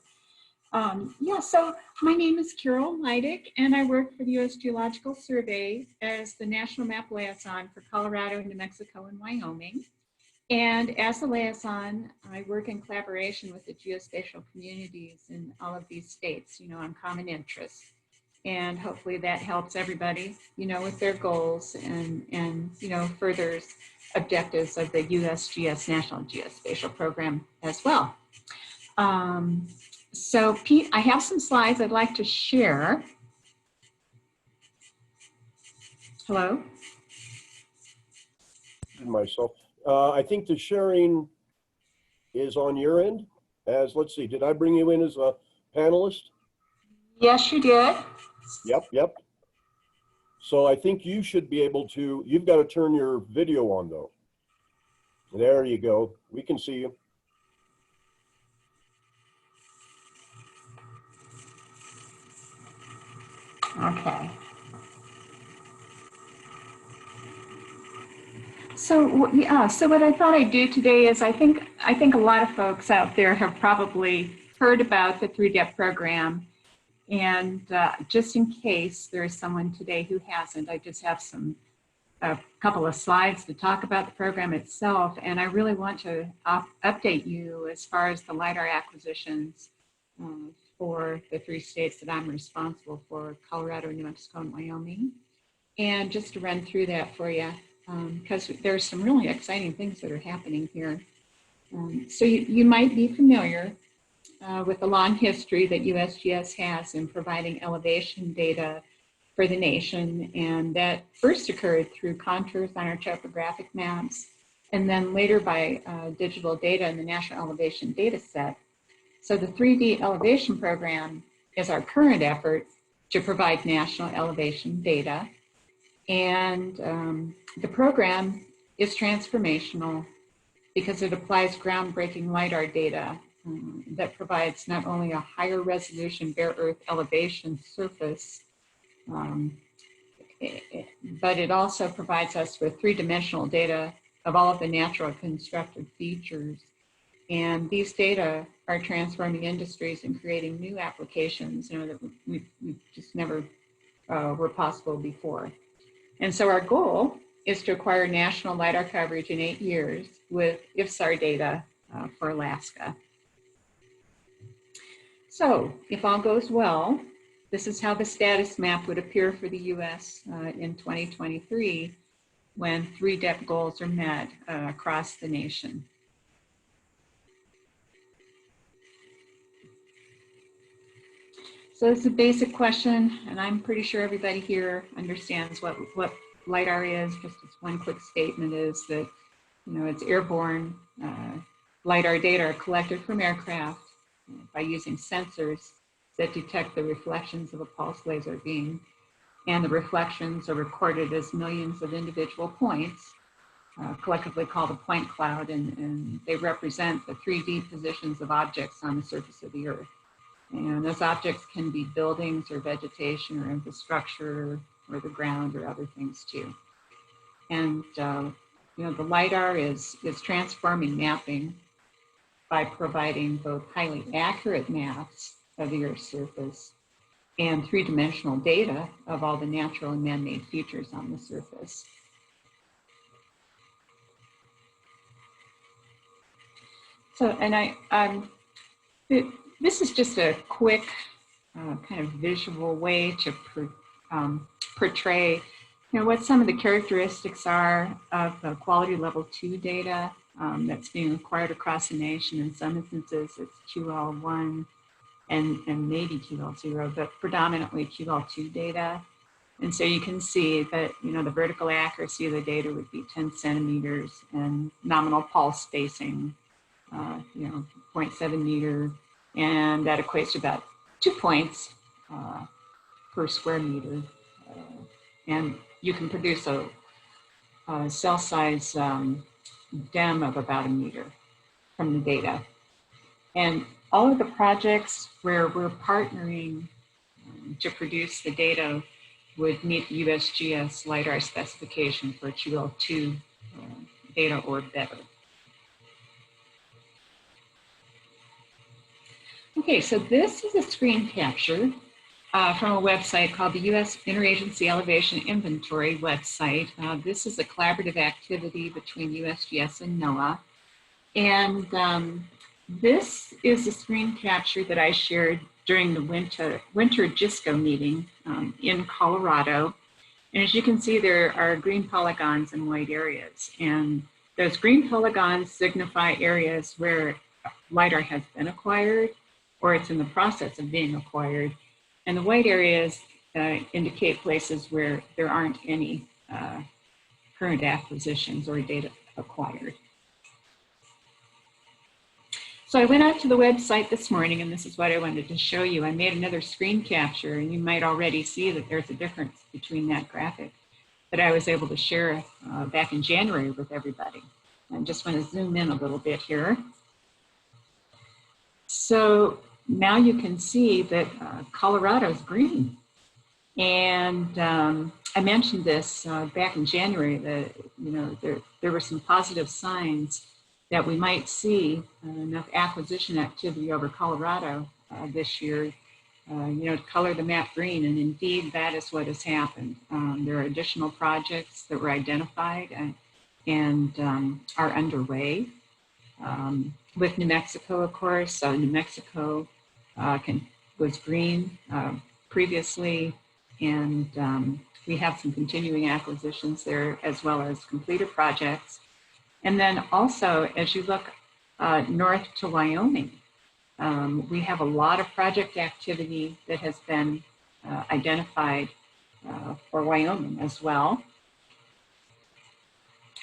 So my name is Carol Lydic, and I work for the U.S. Geological Survey as the National Map Liaison for Colorado, New Mexico, and Wyoming. And as a liaison, I work in collaboration with the geospatial communities in all of these states, you know, on common interests. And hopefully that helps everybody, you know, with their goals and you know, furthers objectives of the USGS National Geospatial Program as well. So Pete, I have some slides I'd like to share. Hello? Myself. I think the sharing is on your end. As, let's see, did I bring you in as a panelist? Yes, you did. Yep. So I think you should be able to, you've got to turn your video on though. There you go. We can see you. Okay. So yeah, so what I thought I'd do today is I think a lot of folks out there have probably heard about the 3-Depth program. And just in case there's someone today who hasn't, I just have a couple of slides to talk about the program itself. And I really want to update you as far as the Lidar acquisitions for the 3 states that I'm responsible for, Colorado, New Mexico, and Wyoming. And just to run through that for you, because there's some really exciting things that are happening here. So you might be familiar with the long history that USGS has in providing elevation data for the nation, and that first occurred through contours on our topographic maps, and then later by digital data in the National Elevation Data Set. So the 3D elevation program is our current effort to provide national elevation data, and the program is transformational because it applies groundbreaking LIDAR data that provides not only a higher resolution bare earth elevation surface, but it also provides us with 3-dimensional data of all of the natural constructed features. And these data are transforming industries and creating new applications, that we just never were possible before. And so our goal is to acquire national LIDAR coverage in 8 years with IFSAR data for Alaska. So if all goes well, this is how the status map would appear for the US in 2023 when 3 DEP goals are met across the nation. So it's a basic question, and I'm pretty sure everybody here understands what LIDAR is. Just as one quick statement is that, it's airborne. LIDAR data are collected from aircraft by using sensors that detect the reflections of a pulse laser beam. And the reflections are recorded as millions of individual points, collectively called a point cloud, and they represent the 3D positions of objects on the surface of the Earth. And those objects can be buildings or vegetation or infrastructure or the ground or other things too. And the LIDAR is transforming mapping by providing both highly accurate maps of the Earth's surface and 3-dimensional data of all the natural and man-made features on the surface. So, and this is just a quick kind of visual way to portray, what some of the characteristics are of the quality level 2 data that's being acquired across the nation. In some instances, it's QL1 and maybe QL0, but predominantly QL2 data. And so you can see that, the vertical accuracy of the data would be 10 centimeters and nominal pulse spacing, 0.7 meter. And that equates to about 2 points per square meter. And you can produce a cell size DEM of about 1 meter from the data. And all of the projects where we're partnering to produce the data would meet the USGS LIDAR specification for QL2 data or better. Okay, so this is a screen capture from a website called the U.S. Interagency Elevation Inventory website. This is a collaborative activity between USGS and NOAA. And this is a screen capture that I shared during the winter GISCO meeting in Colorado. And as you can see, there are green polygons and white areas. And those green polygons signify areas where LIDAR has been acquired or it's in the process of being acquired. And the white areas indicate places where there aren't any current acquisitions or data acquired. So I went out to the website this morning, and this is what I wanted to show you. I made another screen capture, and you might already see that there's a difference between that graphic that I was able to share back in January with everybody. I just want to zoom in a little bit here. So now you can see that Colorado's green. And I mentioned this back in January that there were some positive signs that we might see enough acquisition activity over Colorado this year, to color the map green. And indeed, that is what has happened. There are additional projects that were identified and are underway. With New Mexico, of course, New Mexico was green previously, and we have some continuing acquisitions there as well as completed projects. And then also, as you look north to Wyoming, we have a lot of project activity that has been identified for Wyoming as well.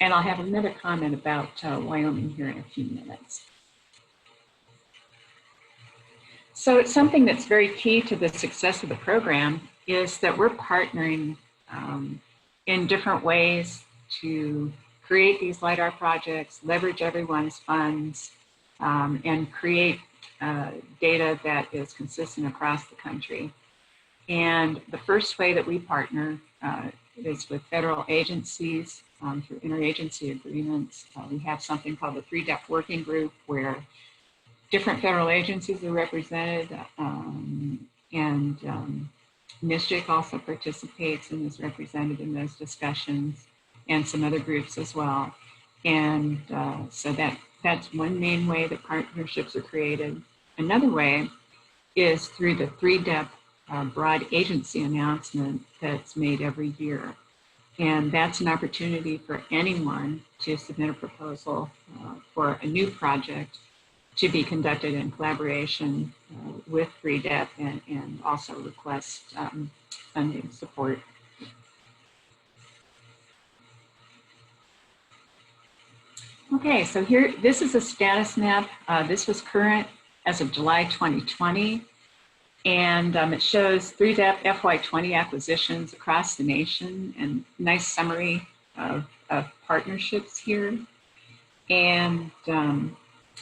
And I'll have another comment about Wyoming here in a few minutes. So something that's very key to the success of the program is that we're partnering in different ways to create these LIDAR projects, leverage everyone's funds, and create data that is consistent across the country. And the first way that we partner is with federal agencies through interagency agreements. We have something called the 3-Depth Working Group where different federal agencies are represented, and NSGIC also participates and is represented in those discussions, and some other groups as well. And so that's one main way that partnerships are created. Another way is through the 3-Depth broad agency announcement that's made every year. And that's an opportunity for anyone to submit a proposal for a new project to be conducted in collaboration with 3-Depth and also request funding support. Okay, so here, this is a status map. This was current as of July 2020. And it shows 3-Depth FY20 acquisitions across the nation, and nice summary of partnerships here. And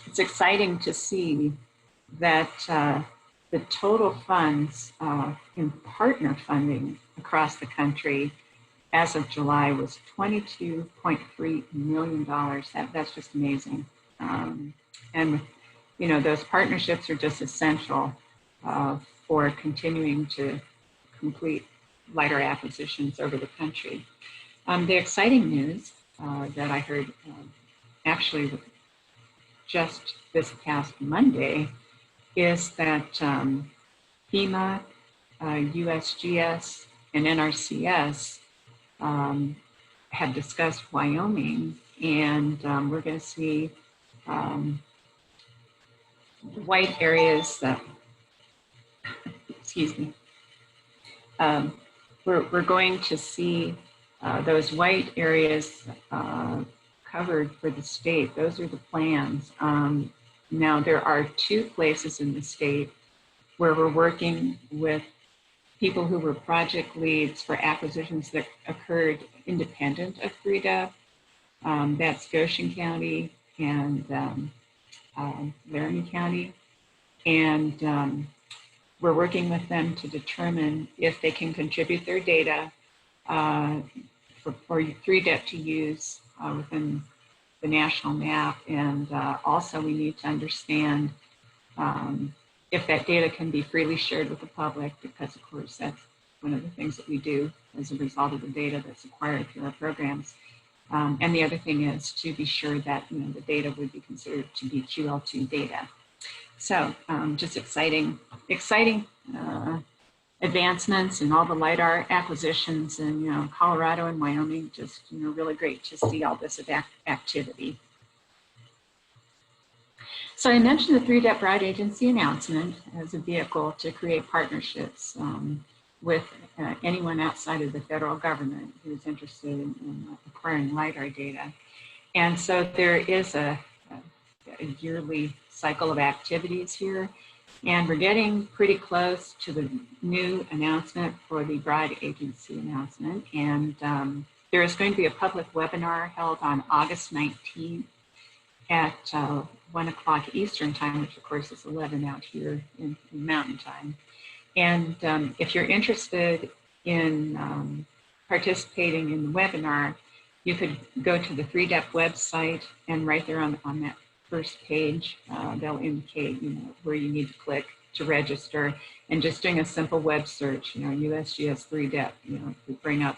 it's exciting to see that the total funds in partner funding across the country as of July was $22.3 million. That's just amazing. And you know, those partnerships are just essential for continuing to complete LIDAR acquisitions over the country. The exciting news that I heard actually just this past Monday is that FEMA, USGS, and NRCS have discussed Wyoming, and we're going to see white areas that, excuse me, we're going to see those white areas covered for the state. Those are the plans. Now there are 2 places in the state where we're working with people who were project leads for acquisitions that occurred independent of 3-Depth. That's Goshen County and Laramie County. And we're working with them to determine if they can contribute their data for 3-Depth to use within the national map. And also we need to understand if that data can be freely shared with the public, because of course that's one of the things that we do as a result of the data that's acquired through our programs. And the other thing is to be sure that, you know, the data would be considered to be QL2 data. So just exciting advancements in all the LIDAR acquisitions in, you know, Colorado and Wyoming. Just, you know, really great to see all this activity. So I mentioned the 3-Depth broad agency announcement as a vehicle to create partnerships with anyone outside of the federal government who is interested in acquiring LIDAR data. And so there is a yearly cycle of activities here, and we're getting pretty close to the new announcement for the broad agency announcement. And there is going to be a public webinar held on August 19th at 1 o'clock Eastern time, which of course is 11 out here in Mountain Time. And if you're interested in participating in the webinar, you could go to the 3-Depth website, and right there on that first page, they'll indicate, you know, where you need to click to register, and just doing a simple web search, you know, USGS 3-Depth, you know, to bring up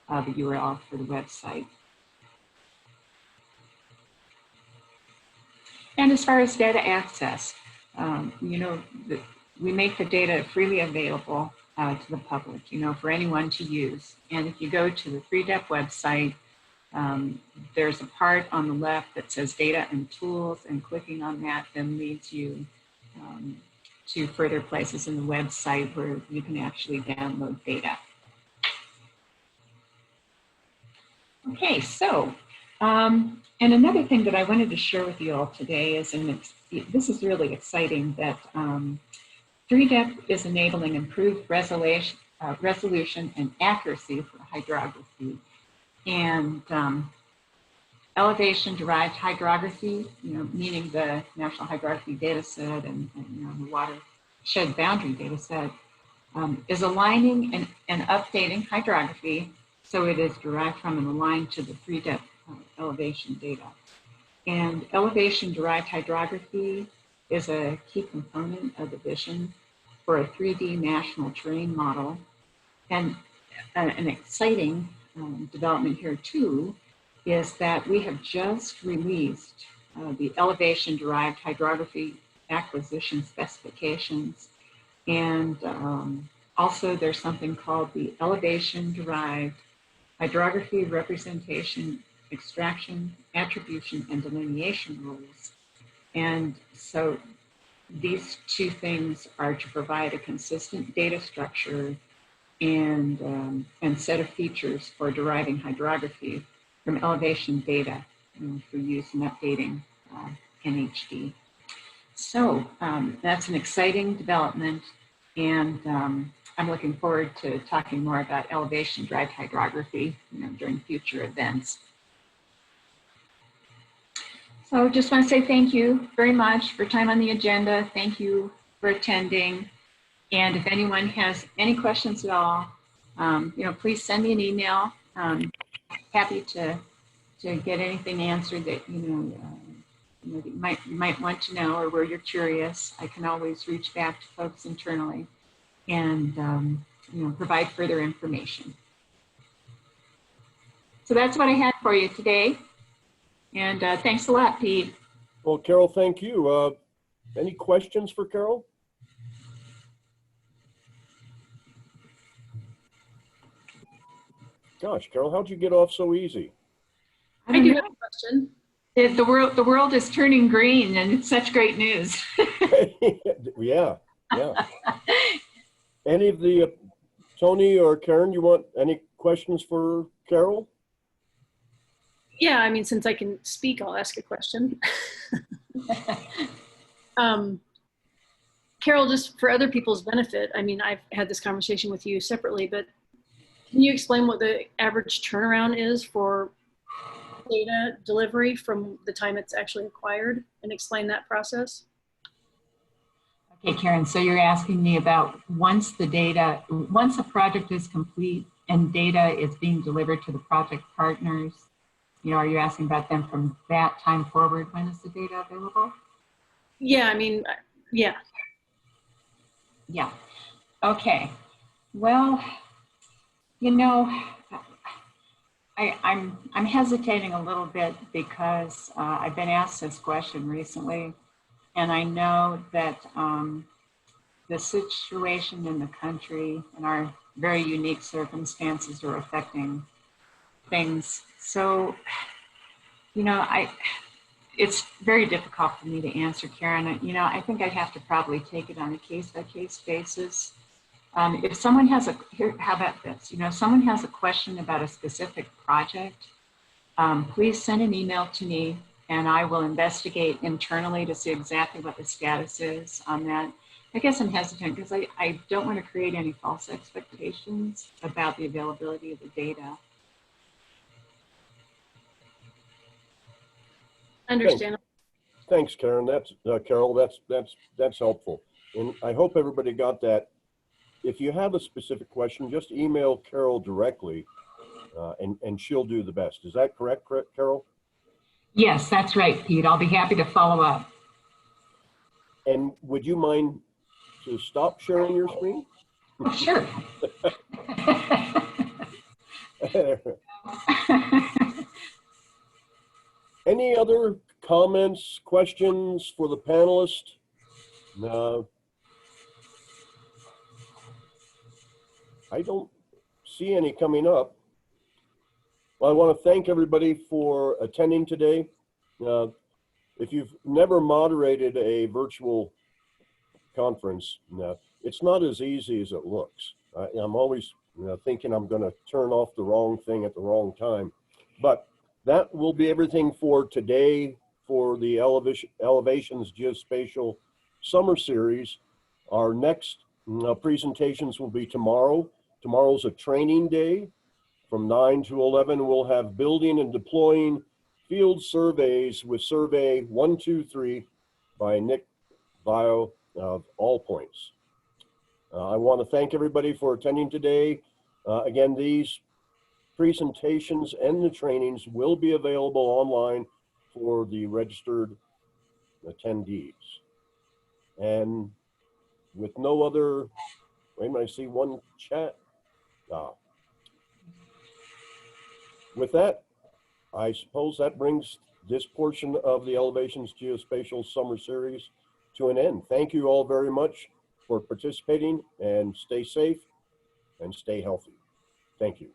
the URL for the website. And as far as data access, you know, we make the data freely available to the public, for anyone to use. And if you go to the 3DEP website, there's a part on the left that says data and tools, and clicking on that then leads you to further places in the website where you can actually download data. Okay, so, and another thing that I wanted to share with you all today is, and this is really exciting, that 3DEP is enabling improved resolution and accuracy for hydrography. And elevation-derived hydrography, meaning the National Hydrography Data Set and the watershed boundary data set, is aligning and updating hydrography so it is derived from and aligned to the 3DEP elevation data. And elevation-derived hydrography is a key component of the vision for a 3D national terrain model. And an exciting development here too is that we have just released the elevation-derived hydrography acquisition specifications. And also there's something called the elevation-derived hydrography representation, extraction, attribution, and delineation rules. And so these two things are to provide a consistent data structure and set of features for deriving hydrography from elevation data for use in updating NHD. So that's an exciting development, and I'm looking forward to talking more about elevation-derived hydrography during future events. So just want to say thank you very much for time on the agenda. Thank you for attending. And if anyone has any questions at all, please send me an email. Happy to get anything answered that you might want to know, or where you're curious. I can always reach back to folks internally and provide further information. So that's what I had for you today. And thanks a lot, Pete. Well, Carol, thank you. Any questions for Carol? Gosh, Carol, how'd you get off so easy? I do have a question. The world is turning green, and it's such great news. Yeah. Any of the Tony or Karen, you want any questions for Carol? Yeah, I mean, since I can speak, I'll ask a question. Carol, just for other people's benefit, I mean, I've had this conversation with you separately, but can you explain what the average turnaround is for data delivery from the time it's actually acquired, and explain that process? Okay, Karen, so you're asking me about once a project is complete and data is being delivered to the project partners, are you asking about them from that time forward? When is the data available? Yeah, I mean, yeah. Yeah, okay. Well, I'm hesitating a little bit because I've been asked this question recently, and I know that the situation in the country and our very unique circumstances are affecting things. So, it's very difficult for me to answer, Karen. I think I'd have to probably take it on a case-by-case basis. If someone has how about this? If someone has a question about a specific project, please send an email to me, and I will investigate internally to see exactly what the status is on that. I guess I'm hesitant because I don't want to create any false expectations about the availability of the data. Understand. Thanks, Karen. That's Carol. That's helpful, and I hope everybody got that. If you have a specific question, just email Carol directly, and she'll do the best. Is that correct, Carol? Yes, that's right, Pete. I'll be happy to follow up. And would you mind to stop sharing your screen? Sure. Any other comments, questions for the panelists? No. I don't see any coming up. Well, I want to thank everybody for attending today. If you've never moderated a virtual conference, it's not as easy as it looks. I'm always thinking I'm going to turn off the wrong thing at the wrong time. But that will be everything for today for the Elevations Geospatial Summer Series. Our next presentations will be tomorrow. Tomorrow's a training day. From 9 to 11, we'll have building and deploying field surveys with survey 123 by Nick Bio of All Points. I want to thank everybody for attending today. Again, these presentations and the trainings will be available online for the registered attendees. And with no other, wait a minute, I see one chat. With that, I suppose that brings this portion of the Elevations Geospatial Summer Series to an end. Thank you all very much for participating, and stay safe and stay healthy. Thank you.